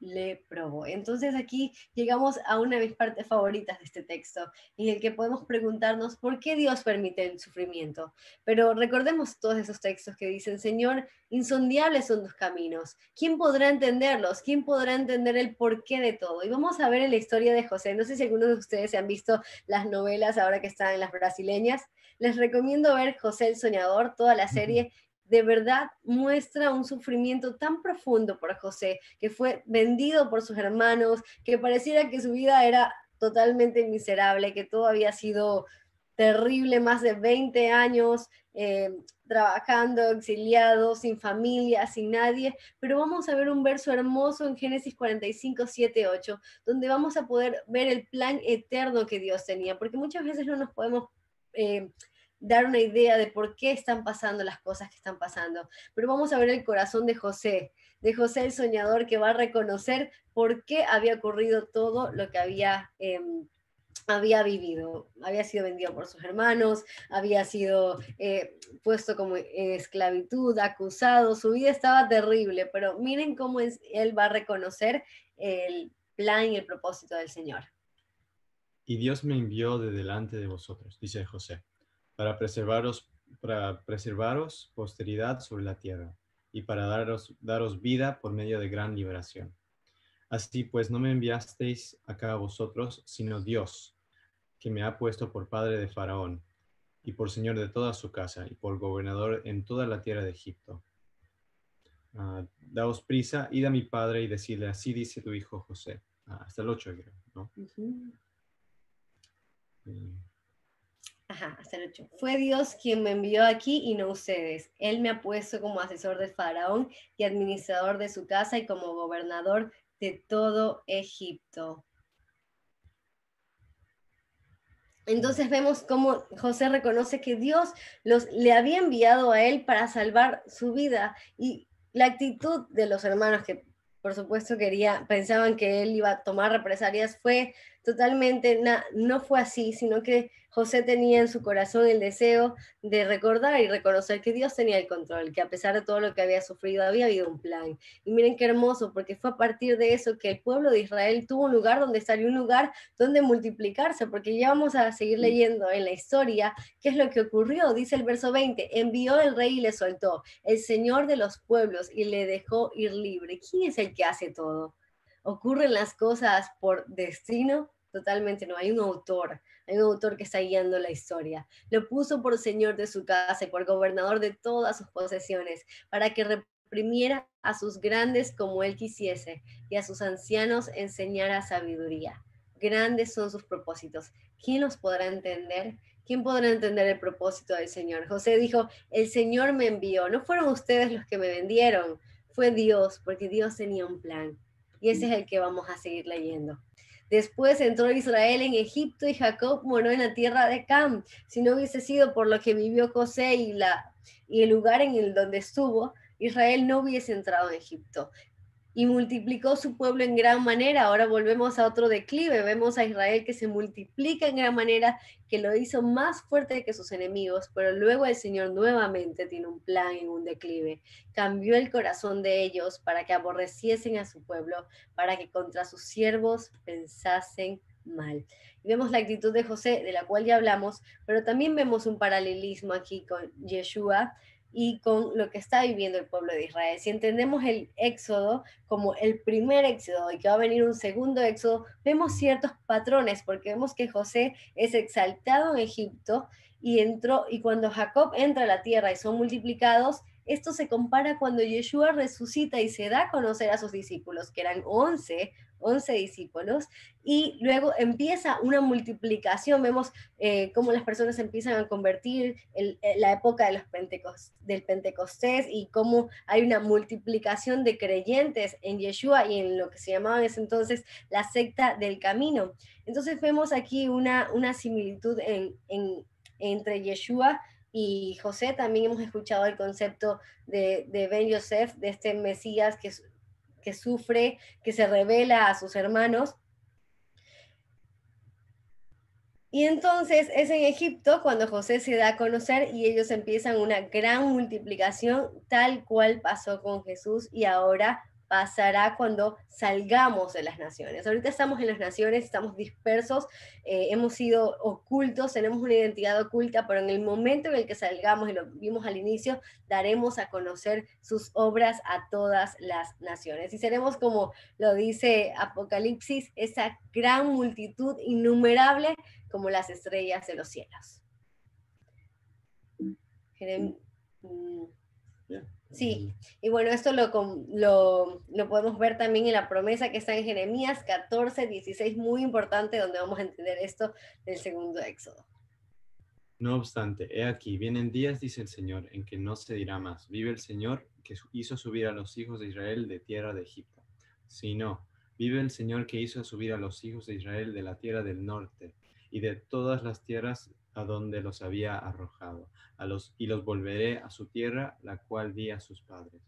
le probó. Entonces aquí llegamos a una de mis partes favoritas de este texto, en el que podemos preguntarnos por qué Dios permite el sufrimiento. Pero recordemos todos esos textos que dicen, Señor, insondiables son tus caminos. ¿Quién podrá entenderlos? ¿Quién podrá entender el porqué de todo? Y vamos a ver en la historia de José. No sé si algunos de ustedes se han visto las novelas ahora que están en las brasileñas. Les recomiendo ver José el Soñador, toda la serie. De verdad muestra un sufrimiento tan profundo por José, que fue vendido por sus hermanos, que pareciera que su vida era totalmente miserable, que todo había sido terrible, más de 20 años trabajando, exiliado, sin familia, sin nadie, pero vamos a ver un verso hermoso en Génesis 45, 7, 8, donde vamos a poder ver el plan eterno que Dios tenía, porque muchas veces no nos podemos dar una idea de por qué están pasando las cosas que están pasando. Pero vamos a ver el corazón de José el soñador, que va a reconocer por qué había ocurrido todo lo que había vivido. Había sido vendido por sus hermanos, había sido puesto como en esclavitud, acusado, su vida estaba terrible, pero miren cómo él va a reconocer el plan y el propósito del Señor. Y Dios me envió de delante de vosotros, dice José, para preservaros posteridad sobre la tierra, y para daros vida por medio de gran liberación. Así pues, no me enviasteis acá a vosotros, sino Dios, que me ha puesto por padre de Faraón, y por señor de toda su casa, y por gobernador en toda la tierra de Egipto. Daos prisa, id a mi padre y decidle, así dice tu hijo José. Hasta el 8, creo, ¿no? Uh-huh. Hasta el 8. Fue Dios quien me envió aquí y no ustedes. Él me ha puesto como asesor de Faraón y administrador de su casa y como gobernador de todo Egipto. Entonces vemos cómo José reconoce que Dios le había enviado a él para salvar su vida, y la actitud de los hermanos, que por supuesto pensaban que él iba a tomar represalias, fue totalmente, no fue así, sino que José tenía en su corazón el deseo de recordar y reconocer que Dios tenía el control, que a pesar de todo lo que había sufrido, había habido un plan. Y miren qué hermoso, porque fue a partir de eso que el pueblo de Israel tuvo un lugar donde estar y un lugar donde multiplicarse, porque ya vamos a seguir leyendo en la historia qué es lo que ocurrió. Dice el verso 20, envió el rey y le soltó, el Señor de los pueblos, y le dejó ir libre. ¿Quién es el que hace todo? ¿Ocurren las cosas por destino? Totalmente no, hay un autor que está guiando la historia. Lo puso por señor de su casa y por gobernador de todas sus posesiones, para que oprimiera a sus grandes como él quisiese, y a sus ancianos enseñara sabiduría. Grandes son sus propósitos. ¿Quién los podrá entender? ¿Quién podrá entender el propósito del Señor? José dijo, el Señor me envió. No fueron ustedes los que me vendieron, fue Dios, porque Dios tenía un plan. Y ese es el que vamos a seguir leyendo. Después entró Israel en Egipto y Jacob moró en la tierra de Cam. Si no hubiese sido por lo que vivió José y el lugar en el donde estuvo, Israel no hubiese entrado en Egipto. Y multiplicó su pueblo en gran manera. Ahora volvemos a otro declive. Vemos a Israel que se multiplica en gran manera, que lo hizo más fuerte que sus enemigos, pero luego el Señor nuevamente tiene un plan en un declive. Cambió el corazón de ellos para que aborreciesen a su pueblo, para que contra sus siervos pensasen mal. Y vemos la actitud de José, de la cual ya hablamos, pero también vemos un paralelismo aquí con Yeshua y con lo que está viviendo el pueblo de Israel. Si entendemos el éxodo como el primer éxodo y que va a venir un segundo éxodo, vemos ciertos patrones, porque vemos que José es exaltado en Egipto y entró, y cuando Jacob entra a la tierra y son multiplicados, esto se compara cuando Yeshua resucita y se da a conocer a sus discípulos, que eran 11 discípulos, y luego empieza una multiplicación. Vemos cómo las personas empiezan a convertir la época de del Pentecostés, y cómo hay una multiplicación de creyentes en Yeshua y en lo que se llamaba en ese entonces la secta del camino. Entonces vemos aquí una similitud entre Yeshua y José. También hemos escuchado el concepto de Ben Yosef, de este Mesías que sufre, que se revela a sus hermanos. Y entonces es en Egipto cuando José se da a conocer y ellos empiezan una gran multiplicación, tal cual pasó con Jesús y ahora pasará cuando salgamos de las naciones. Ahorita estamos en las naciones, estamos dispersos, hemos sido ocultos, tenemos una identidad oculta, pero en el momento en el que salgamos, y lo vimos al inicio, daremos a conocer sus obras a todas las naciones. Y seremos, como lo dice Apocalipsis, esa gran multitud innumerable como las estrellas de los cielos. Sí, y bueno, esto lo podemos ver también en la promesa que está en Jeremías 14:16, muy importante, donde vamos a entender esto del segundo éxodo. No obstante, he aquí, vienen días, dice el Señor, en que no se dirá más, vive el Señor que hizo subir a los hijos de Israel de tierra de Egipto. Sino, vive el Señor que hizo subir a los hijos de Israel de la tierra del norte y de todas las tierras a donde los había arrojado, y los volveré a su tierra, la cual di a sus padres.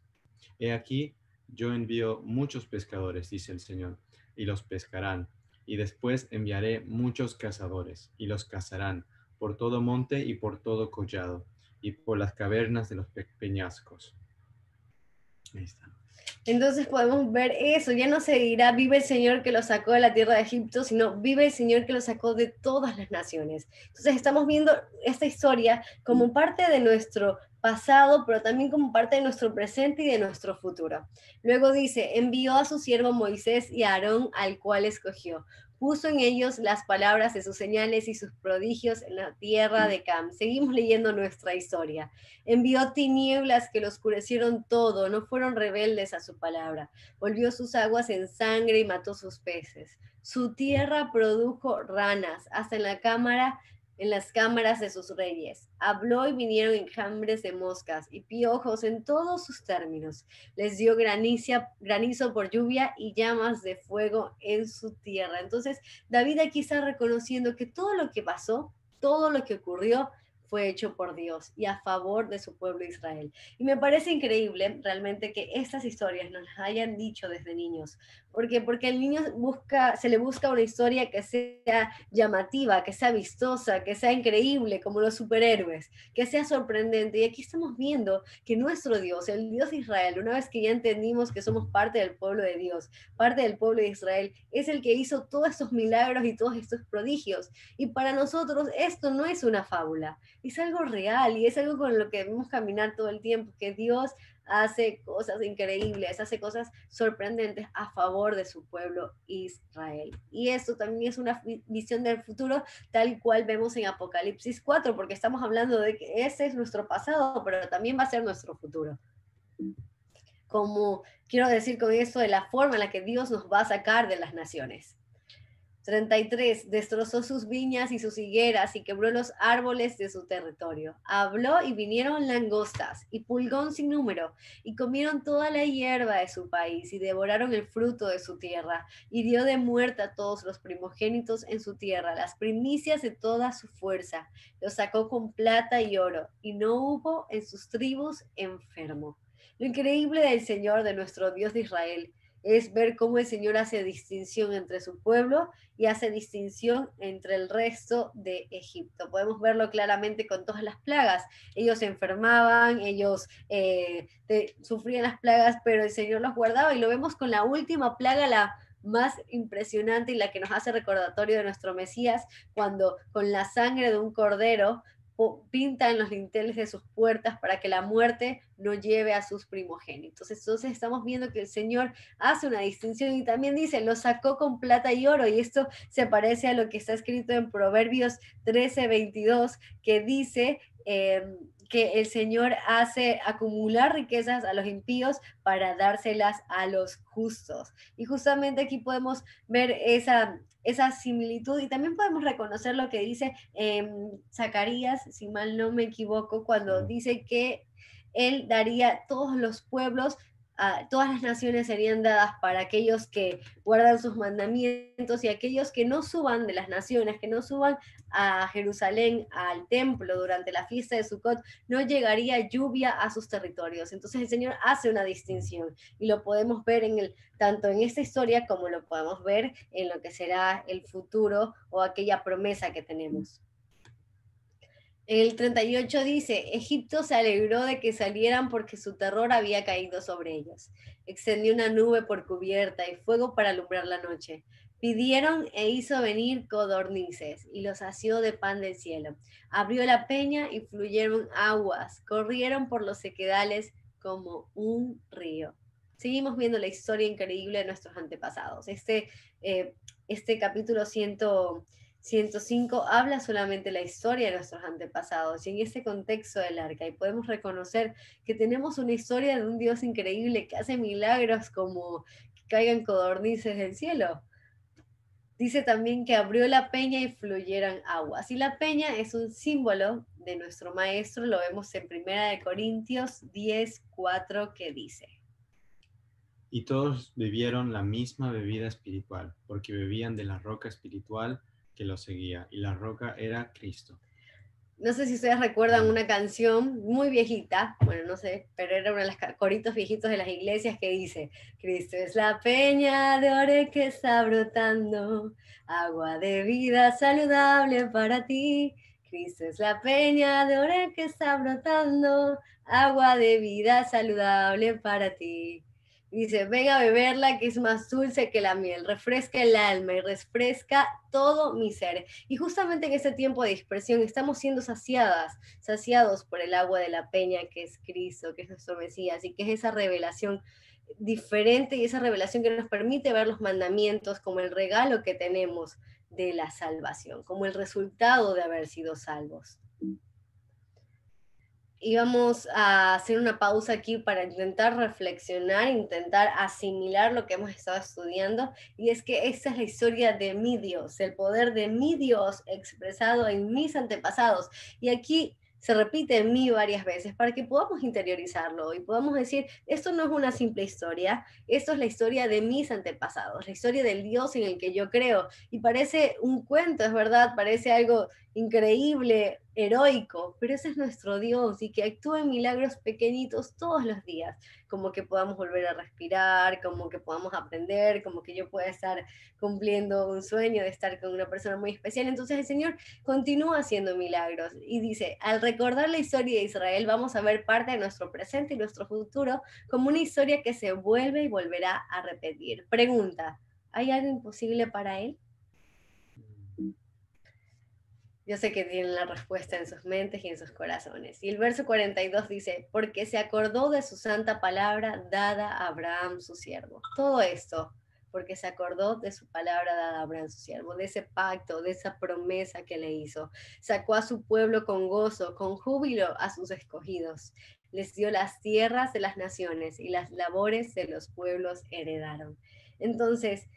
He aquí, yo envío muchos pescadores, dice el Señor, y los pescarán, y después enviaré muchos cazadores, y los cazarán por todo monte y por todo collado, y por las cavernas de los peñascos. Ahí está. Entonces podemos ver eso, ya no se dirá vive el Señor que lo sacó de la tierra de Egipto, sino vive el Señor que lo sacó de todas las naciones. Entonces estamos viendo esta historia como parte de nuestro pasado, pero también como parte de nuestro presente y de nuestro futuro. Luego dice, envió a su siervo Moisés y a Aarón, al cual escogió. Puso en ellos las palabras de sus señales y sus prodigios en la tierra de Cam. Seguimos leyendo nuestra historia. Envió tinieblas que lo oscurecieron todo, no fueron rebeldes a su palabra. Volvió sus aguas en sangre y mató sus peces. Su tierra produjo ranas, hasta en las cámaras de sus reyes. Habló y vinieron enjambres de moscas y piojos en todos sus términos. Les dio granizo por lluvia y llamas de fuego en su tierra. Entonces, David aquí está reconociendo que todo lo que pasó, todo lo que ocurrió, fue hecho por Dios y a favor de su pueblo Israel. Y me parece increíble realmente que estas historias nos las hayan dicho desde niños. ¿Por qué? Porque al niño se le busca una historia que sea llamativa, que sea vistosa, que sea increíble, como los superhéroes, que sea sorprendente. Y aquí estamos viendo que nuestro Dios, el Dios de Israel, una vez que ya entendimos que somos parte del pueblo de Dios, parte del pueblo de Israel, es el que hizo todos estos milagros y todos estos prodigios. Y para nosotros esto no es una fábula, es algo real y es algo con lo que debemos caminar todo el tiempo, que Dios hace cosas increíbles, hace cosas sorprendentes a favor de su pueblo Israel. Y esto también es una visión del futuro tal cual vemos en Apocalipsis 4, porque estamos hablando de que ese es nuestro pasado, pero también va a ser nuestro futuro. como quiero decir con esto, de la forma en la que Dios nos va a sacar de las naciones. 33, destrozó sus viñas y sus higueras y quebró los árboles de su territorio. Habló y vinieron langostas y pulgón sin número y comieron toda la hierba de su país y devoraron el fruto de su tierra y dio de muerte a todos los primogénitos en su tierra, las primicias de toda su fuerza. Los sacó con plata y oro y no hubo en sus tribus enfermo. Lo increíble del Señor, de nuestro Dios de Israel, es ver cómo el Señor hace distinción entre su pueblo y hace distinción entre el resto de Egipto. Podemos verlo claramente con todas las plagas. Ellos se enfermaban, ellos sufrían las plagas, pero el Señor los guardaba, y lo vemos con la última plaga, la más impresionante y la que nos hace recordatorio de nuestro Mesías, cuando con la sangre de un cordero pintan los dinteles de sus puertas para que la muerte no lleve a sus primogénitos. Entonces estamos viendo que el Señor hace una distinción y también dice, lo sacó con plata y oro, y esto se parece a lo que está escrito en Proverbios 13:22, que dice que el Señor hace acumular riquezas a los impíos para dárselas a los justos. Y justamente aquí podemos ver esa similitud, y también podemos reconocer lo que dice Zacarías, si mal no me equivoco, cuando dice que él daría todos los pueblos, todas las naciones serían dadas para aquellos que guardan sus mandamientos, y aquellos que no suban de las naciones, que no suban a Jerusalén, al templo durante la fiesta de Sukkot, no llegaría lluvia a sus territorios. Entonces el Señor hace una distinción, y lo podemos ver tanto en esta historia como lo podemos ver en lo que será el futuro o aquella promesa que tenemos. El 38 dice, Egipto se alegró de que salieran porque su terror había caído sobre ellos. Extendió una nube por cubierta y fuego para alumbrar la noche. Pidieron e hizo venir codornices y los asió de pan del cielo. Abrió la peña y fluyeron aguas, corrieron por los sequedales como un río. Seguimos viendo la historia increíble de nuestros antepasados. Este capítulo 105 habla solamente la historia de nuestros antepasados, y en este contexto del arca, y podemos reconocer que tenemos una historia de un Dios increíble que hace milagros como que caigan codornices del cielo. Dice también que abrió la peña y fluyeran aguas, y la peña es un símbolo de nuestro maestro. Lo vemos en 1 Corintios 10:4, que dice: y todos bebieron la misma bebida espiritual, porque bebían de la roca espiritual que lo seguía, y la roca era Cristo. No sé si ustedes recuerdan una canción muy viejita, bueno, no sé, pero era uno de los coritos viejitos de las iglesias que dice: Cristo es la peña de oro que está brotando, agua de vida saludable para ti. Cristo es la peña de oro que está brotando, agua de vida saludable para ti. Dice, ven a beberla, que es más dulce que la miel, refresca el alma y refresca todo mi ser. Y justamente en este tiempo de dispersión estamos siendo saciados por el agua de la peña, que es Cristo, que es nuestro Mesías, y que es esa revelación diferente, y esa revelación que nos permite ver los mandamientos como el regalo que tenemos de la salvación, como el resultado de haber sido salvos. Y vamos a hacer una pausa aquí para intentar reflexionar, intentar asimilar lo que hemos estado estudiando. Y es que esta es la historia de mi Dios, el poder de mi Dios expresado en mis antepasados. Y aquí se repite en mí varias veces para que podamos interiorizarlo y podamos decir, esto no es una simple historia, esto es la historia de mis antepasados, la historia del Dios en el que yo creo. Y parece un cuento, es verdad, parece algo increíble, heroico, pero ese es nuestro Dios, y que actúa en milagros pequeñitos todos los días, como que podamos volver a respirar, como que podamos aprender, como que yo pueda estar cumpliendo un sueño de estar con una persona muy especial. Entonces el Señor continúa haciendo milagros, y dice, al recordar la historia de Israel, vamos a ver parte de nuestro presente y nuestro futuro como una historia que se vuelve y volverá a repetir. Pregunta, ¿hay algo imposible para Él? Yo sé que tienen la respuesta en sus mentes y en sus corazones. Y el verso 42 dice, porque se acordó de su santa palabra dada a Abraham su siervo. Todo esto porque se acordó de su palabra dada a Abraham, su siervo, de ese pacto, de esa promesa que le hizo. Sacó a su pueblo con gozo, con júbilo a sus escogidos. Les dio las tierras de las naciones y las labores de los pueblos heredaron. Entonces,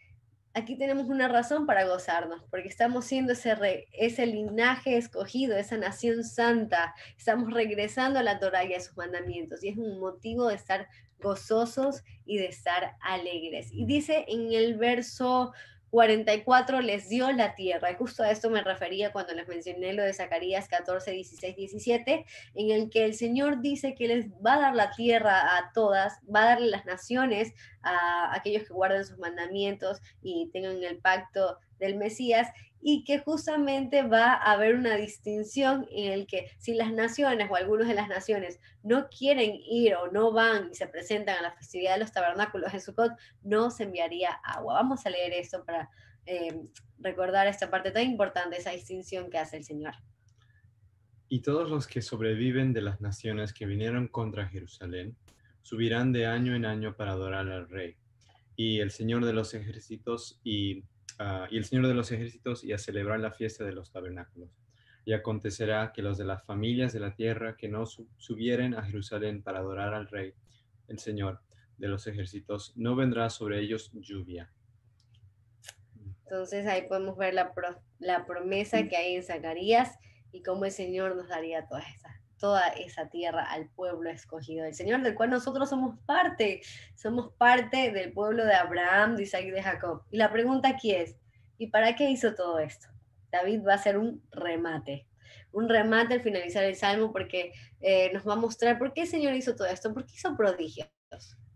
aquí tenemos una razón para gozarnos, porque estamos siendo ese linaje escogido, esa nación santa. Estamos regresando a la Torá y a sus mandamientos, y es un motivo de estar gozosos y de estar alegres. Y dice en el verso 44, les dio la tierra. Y justo a esto me refería cuando les mencioné lo de Zacarías 14, 16, 17, en el que el Señor dice que les va a dar la tierra a todas, va a darle las naciones a aquellos que guardan sus mandamientos y tengan el pacto del Mesías, y que justamente va a haber una distinción en el que si las naciones o algunos de las naciones no quieren ir o no van y se presentan a la festividad de los tabernáculos en Sukkot, no se enviaría agua. Vamos a leer esto para recordar esta parte tan importante, esa distinción que hace el Señor. Y todos los que sobreviven de las naciones que vinieron contra Jerusalén subirán de año en año para adorar al Rey, y el Señor de los ejércitos y a celebrar la fiesta de los tabernáculos. Y acontecerá que los de las familias de la tierra que no subieren a Jerusalén para adorar al Rey, el Señor de los ejércitos, no vendrá sobre ellos lluvia. Entonces ahí podemos ver la promesa que hay en Zacarías y cómo el Señor nos daría toda esa tierra al pueblo escogido del Señor, del cual nosotros somos parte del pueblo de Abraham, de Isaac y de Jacob. Y la pregunta aquí es, ¿y para qué hizo todo esto? David va a hacer un remate al finalizar el Salmo, porque nos va a mostrar por qué el Señor hizo todo esto, por qué hizo prodigios,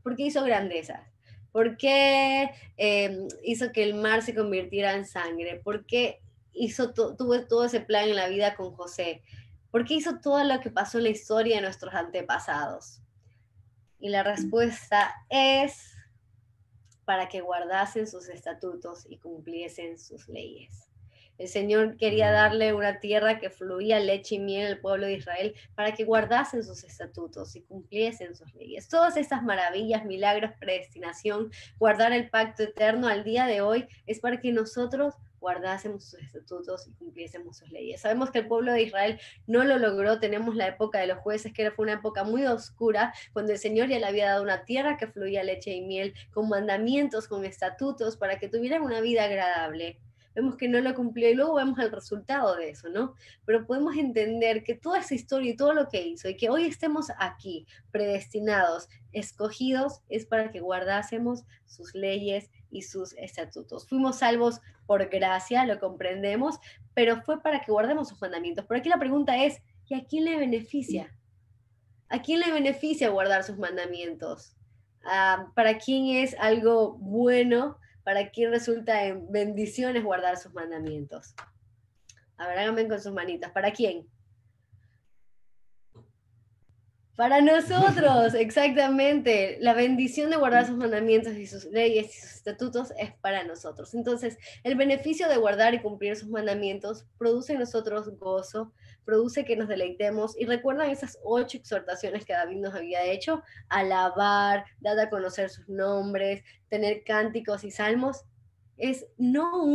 por qué hizo grandezas, por qué hizo que el mar se convirtiera en sangre, por qué tuvo todo ese plan en la vida con José, ¿por qué hizo todo lo que pasó en la historia de nuestros antepasados? Y la respuesta es para que guardasen sus estatutos y cumpliesen sus leyes. El Señor quería darle una tierra que fluía leche y miel al pueblo de Israel para que guardasen sus estatutos y cumpliesen sus leyes. Todas estas maravillas, milagros, predestinación, guardar el pacto eterno al día de hoy es para que nosotros guardásemos sus estatutos y cumpliésemos sus leyes. Sabemos que el pueblo de Israel no lo logró. Tenemos la época de los jueces, que fue una época muy oscura, cuando el Señor ya le había dado una tierra que fluía leche y miel, con mandamientos, con estatutos, para que tuvieran una vida agradable. Vemos que no lo cumplió y luego vemos el resultado de eso, ¿no? Pero podemos entender que toda esa historia y todo lo que hizo y que hoy estemos aquí, predestinados, escogidos, es para que guardásemos sus leyes y sus estatutos. Fuimos salvos por gracia, lo comprendemos, pero fue para que guardemos sus mandamientos. Pero aquí la pregunta es, ¿y a quién le beneficia? ¿A quién le beneficia guardar sus mandamientos? ¿Para quién es algo bueno? ¿Para quién resulta en bendiciones guardar sus mandamientos? A ver, háganme con sus manitas. ¿Para quién? Para nosotros, exactamente. La bendición de guardar sus mandamientos y sus leyes y sus estatutos es para nosotros. Entonces, el beneficio de guardar y cumplir sus mandamientos produce en nosotros gozo, produce que nos deleitemos. Y recuerdan esas 8 exhortaciones que David nos había hecho: alabar, dar a conocer sus nombres, tener cánticos y salmos. No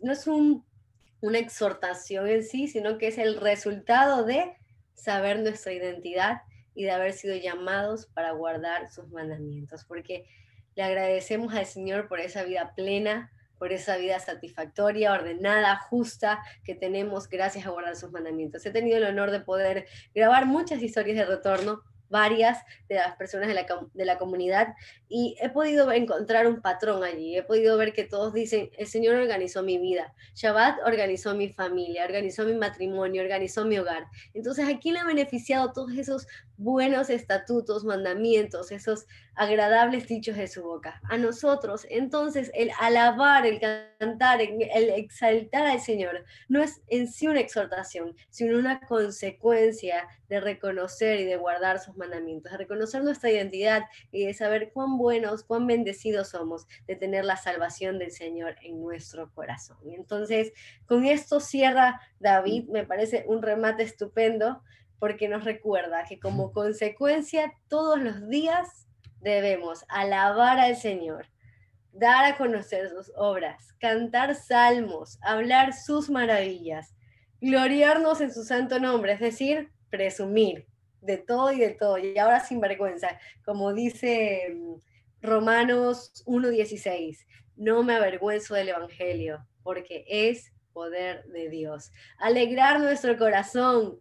es una exhortación en sí, sino que es el resultado de saber nuestra identidad y de haber sido llamados para guardar sus mandamientos, porque le agradecemos al Señor por esa vida plena, por esa vida satisfactoria, ordenada, justa que tenemos gracias a guardar sus mandamientos. He tenido el honor de poder grabar muchas historias de retorno, varias de las personas de la comunidad, y he podido encontrar un patrón allí. He podido ver que todos dicen: el Señor organizó mi vida, Shabbat organizó mi familia, organizó mi matrimonio, organizó mi hogar. Entonces, ¿a quién le ha beneficiado todos esos buenos estatutos, mandamientos, esos agradables dichos de su boca? A nosotros. Entonces, el alabar, el cantar, el exaltar al Señor no es en sí una exhortación, sino una consecuencia de reconocer y de guardar sus mandamientos, de reconocer nuestra identidad y de saber cuán buenos, cuán bendecidos somos de tener la salvación del Señor en nuestro corazón. Y entonces, con esto cierra David. Me parece un remate estupendo, porque nos recuerda que como consecuencia todos los días debemos alabar al Señor, dar a conocer sus obras, cantar salmos, hablar sus maravillas, gloriarnos en su santo nombre, es decir, presumir de todo y de todo, y ahora sin vergüenza, como dice Romanos 1:16, no me avergüenzo del Evangelio, porque es poder de Dios. Alegrar nuestro corazón,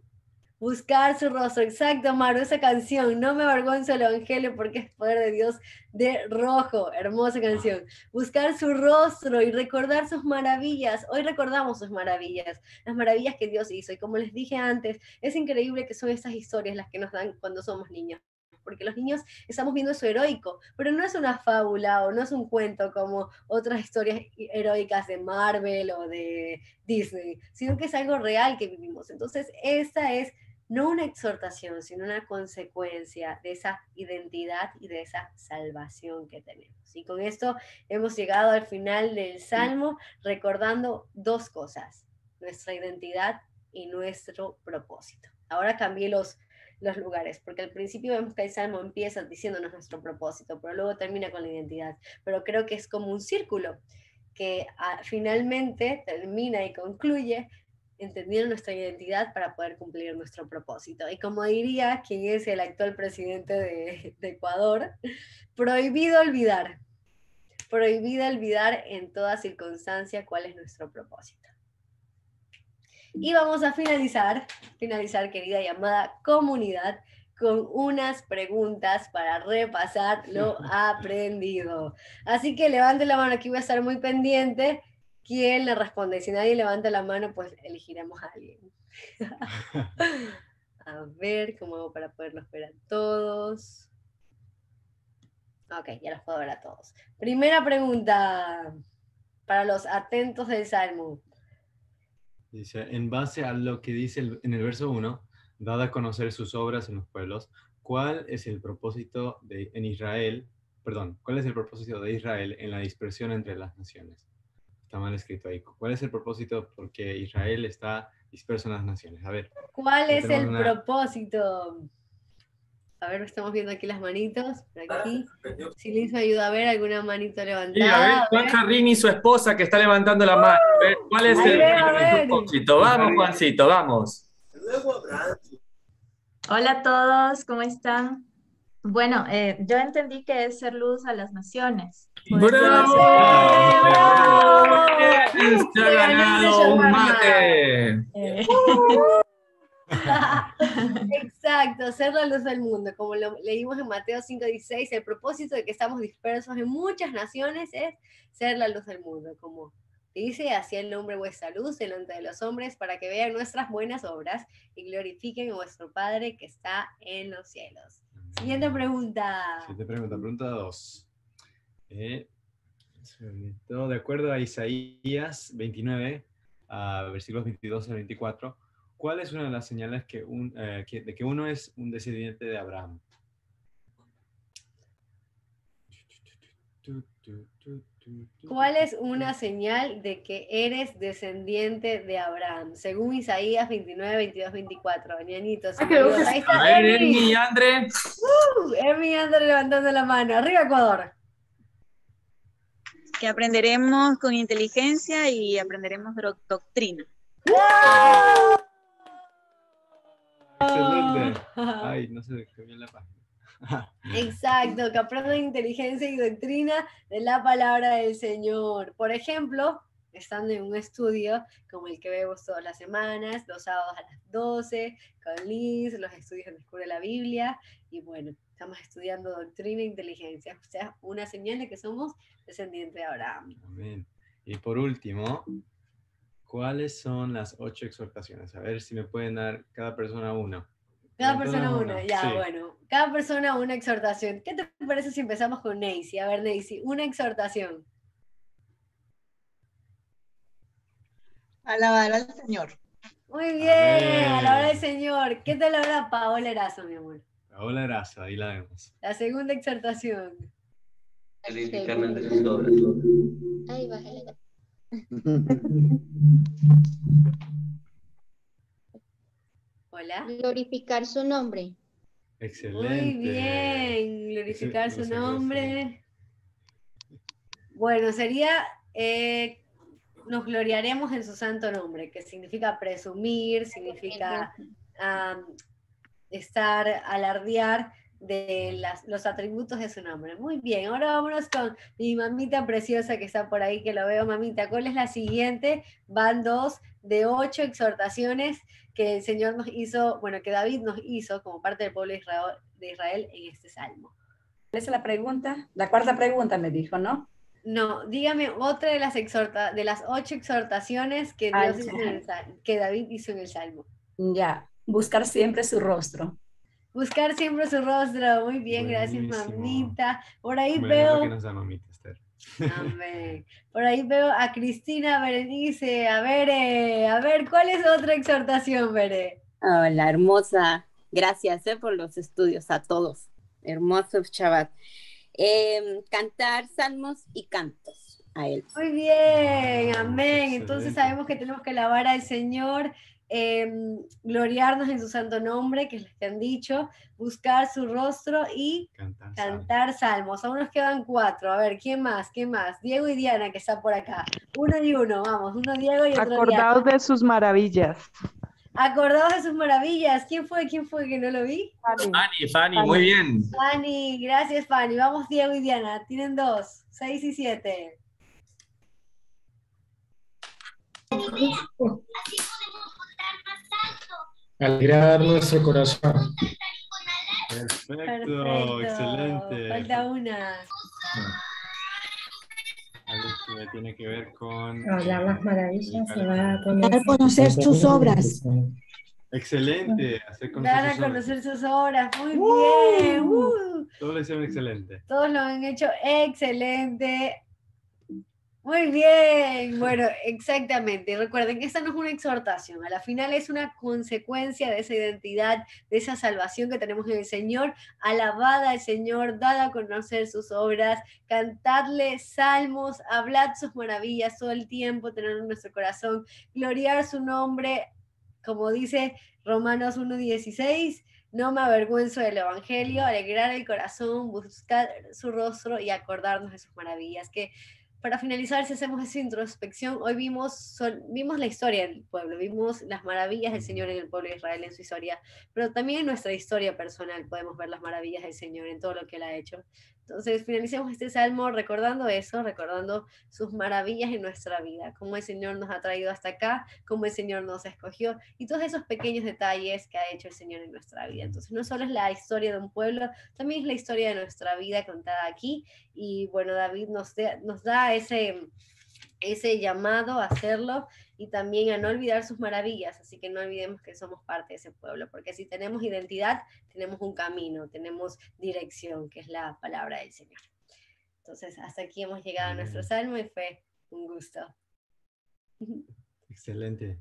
buscar su rostro. Exacto, Maru, esa canción, no me avergüenzo del Evangelio porque es poder de Dios, de Rojo, hermosa canción. Buscar su rostro y recordar sus maravillas. Hoy recordamos sus maravillas, las maravillas que Dios hizo. Y como les dije antes, es increíble que son esas historias las que nos dan cuando somos niños. Porque los niños estamos viendo eso heroico, pero no es una fábula o no es un cuento como otras historias heroicas de Marvel o de Disney, sino que es algo real que vivimos. Entonces, esa es no una exhortación, sino una consecuencia de esa identidad y de esa salvación que tenemos. Y con esto hemos llegado al final del Salmo, recordando dos cosas, nuestra identidad y nuestro propósito. Ahora cambié los lugares, porque al principio vemos que el Salmo empieza diciéndonos nuestro propósito, pero luego termina con la identidad. Pero creo que es como un círculo que finalmente termina y concluye entendiendo nuestra identidad para poder cumplir nuestro propósito. Y como diría quien es el actual presidente de Ecuador, prohibido olvidar en toda circunstancia cuál es nuestro propósito. Y vamos a finalizar, querida y amada comunidad, con unas preguntas para repasar lo aprendido. Así que levanten la mano, aquí voy a estar muy pendiente. ¿Quién le responde? Si nadie levanta la mano, pues elegiremos a alguien. A ver cómo hago para poderlos ver a todos. Ok, ya los puedo ver a todos. Primera pregunta para los atentos del Salmo. Dice, en base a lo que dice en el verso 1, dada a conocer sus obras en los pueblos, ¿cuál es el propósito de Israel en la dispersión entre las naciones? Está mal escrito ahí. ¿Cuál es el propósito porque Israel está disperso en las naciones? A ver. ¿Cuál es el propósito? A ver, estamos viendo aquí las manitos, por aquí. Si Liz me ayuda a ver alguna manito levantada. Sí, a ver, Juan Jarrín y su esposa que está levantando la mano. A ver, ¿cuál es el propósito? Vamos, Juancito, vamos. Hola a todos, ¿cómo están? Bueno, yo entendí que es ser luz a las naciones. ¡Bravo! ¡Se ha ganado un mate! Exacto, ser la luz del mundo. Como lo leímos en Mateo 5:16, el propósito de que estamos dispersos en muchas naciones es ser la luz del mundo. Como dice, así el nombre vuestra luz delante de los hombres para que vean nuestras buenas obras y glorifiquen a vuestro Padre que está en los cielos. Siguiente pregunta. Pregunta 2. De acuerdo a Isaías 29, versículos 22 al 24, ¿cuál es una de las señales de que uno es un descendiente de Abraham? ¿Cuál es una señal de que eres descendiente de Abraham? Según Isaías 29, 22, 24. Ñañitos. A ver, Ermi y André. Ermi y André levantando la mano. Arriba, Ecuador. Que aprenderemos con inteligencia y aprenderemos doctrina. Excelente. Ay, no se dejó bien la página. Exacto, que aprendan inteligencia y doctrina de la palabra del Señor. Por ejemplo, estando en un estudio como el que vemos todas las semanas, los sábados a las 12, con Liz, los estudios en Descubre la Biblia, y bueno, estamos estudiando doctrina e inteligencia, o sea, una señal de que somos descendientes de Abraham. Amén. Y por último, ¿cuáles son las 8 exhortaciones? A ver si me pueden dar cada persona una. Cada persona una, ya, sí. Bueno. Cada persona una exhortación. ¿Qué te parece si empezamos con Neisy? A ver, Neisy, una exhortación. Alabar al Señor. Muy bien, alabar al Señor. ¿Qué tal ahora Paola Erazo, mi amor? Paola Erazo, ahí la vemos. La segunda exhortación. Edificarme de sus obras. Ahí bájale. Hola. Glorificar su nombre. Excelente. Muy bien, glorificar su nombre. Bueno, sería, nos gloriaremos en su santo nombre, que significa presumir, significa estar, alardear de los atributos de su nombre. Muy bien, ahora vámonos con mi mamita preciosa que está por ahí, que lo veo, mamita. ¿Cuál es la siguiente? Van 2 de 8 exhortaciones que el Señor nos hizo, bueno, que David nos hizo como parte del pueblo de Israel en este salmo. ¿Cuál es la pregunta? La cuarta pregunta me dijo, ¿no? No, dígame otra de las 8 exhortaciones que Dios hizo que David hizo en el salmo. Ya, buscar siempre su rostro. Buscar siempre su rostro. Muy bien, Buenísimo. gracias, mamita. Por ahí Bueno, veo... lo que nos da mamita, Esther. Amén. Por ahí veo a Cristina Berenice. A ver, ¿cuál es otra exhortación, Bere? Hola, hermosa. Gracias por los estudios a todos. Hermoso Shabbat. Cantar salmos y cantos a él. Muy bien, amén. Entonces sabemos que tenemos que alabar al Señor, gloriarnos en su santo nombre, que es lo que han dicho, buscar su rostro y cantar salmos. Aún nos quedan 4. A ver, ¿quién más? Diego y Diana, que está por acá. Uno y uno, vamos. Uno Diego y otro Acordaos Diana. de sus maravillas. Acordaos de sus maravillas. ¿Quién fue que no lo vi? Fanny, muy bien. Fanny, gracias, Fanny. Vamos, Diego y Diana. Tienen 2, 6 y 7. Alegrar nuestro corazón. Perfecto, excelente. Falta una. Algo que tiene que ver con... Hablar las maravillas se va a poner... Dar a conocer sus obras. Excelente. Dar a conocer sus obras. Muy bien. Todos lo hicieron excelente. Todos lo han hecho excelente. Muy bien, bueno, exactamente. Recuerden que esta no es una exhortación, a la final es una consecuencia de esa identidad, de esa salvación que tenemos en el Señor. Alabad al Señor, dad a conocer sus obras, cantadle salmos, hablad sus maravillas todo el tiempo, tener en nuestro corazón, gloriar su nombre, como dice Romanos 1:16. No me avergüenzo del Evangelio, alegrar el corazón, buscar su rostro y acordarnos de sus maravillas. Que para finalizar, si hacemos esa introspección, hoy vimos la historia del pueblo, vimos las maravillas del Señor en el pueblo de Israel, en su historia, pero también en nuestra historia personal podemos ver las maravillas del Señor en todo lo que Él ha hecho. Entonces, finalicemos este salmo recordando eso, recordando sus maravillas en nuestra vida, cómo el Señor nos ha traído hasta acá, cómo el Señor nos escogió, y todos esos pequeños detalles que ha hecho el Señor en nuestra vida. Entonces, no solo es la historia de un pueblo, también es la historia de nuestra vida contada aquí, y bueno, David nos da ese llamado a hacerlo y también a no olvidar sus maravillas, así que no olvidemos que somos parte de ese pueblo, porque si tenemos identidad, tenemos un camino, tenemos dirección, que es la palabra del Señor. Entonces, hasta aquí hemos llegado a nuestro salmo y fue un gusto. Excelente.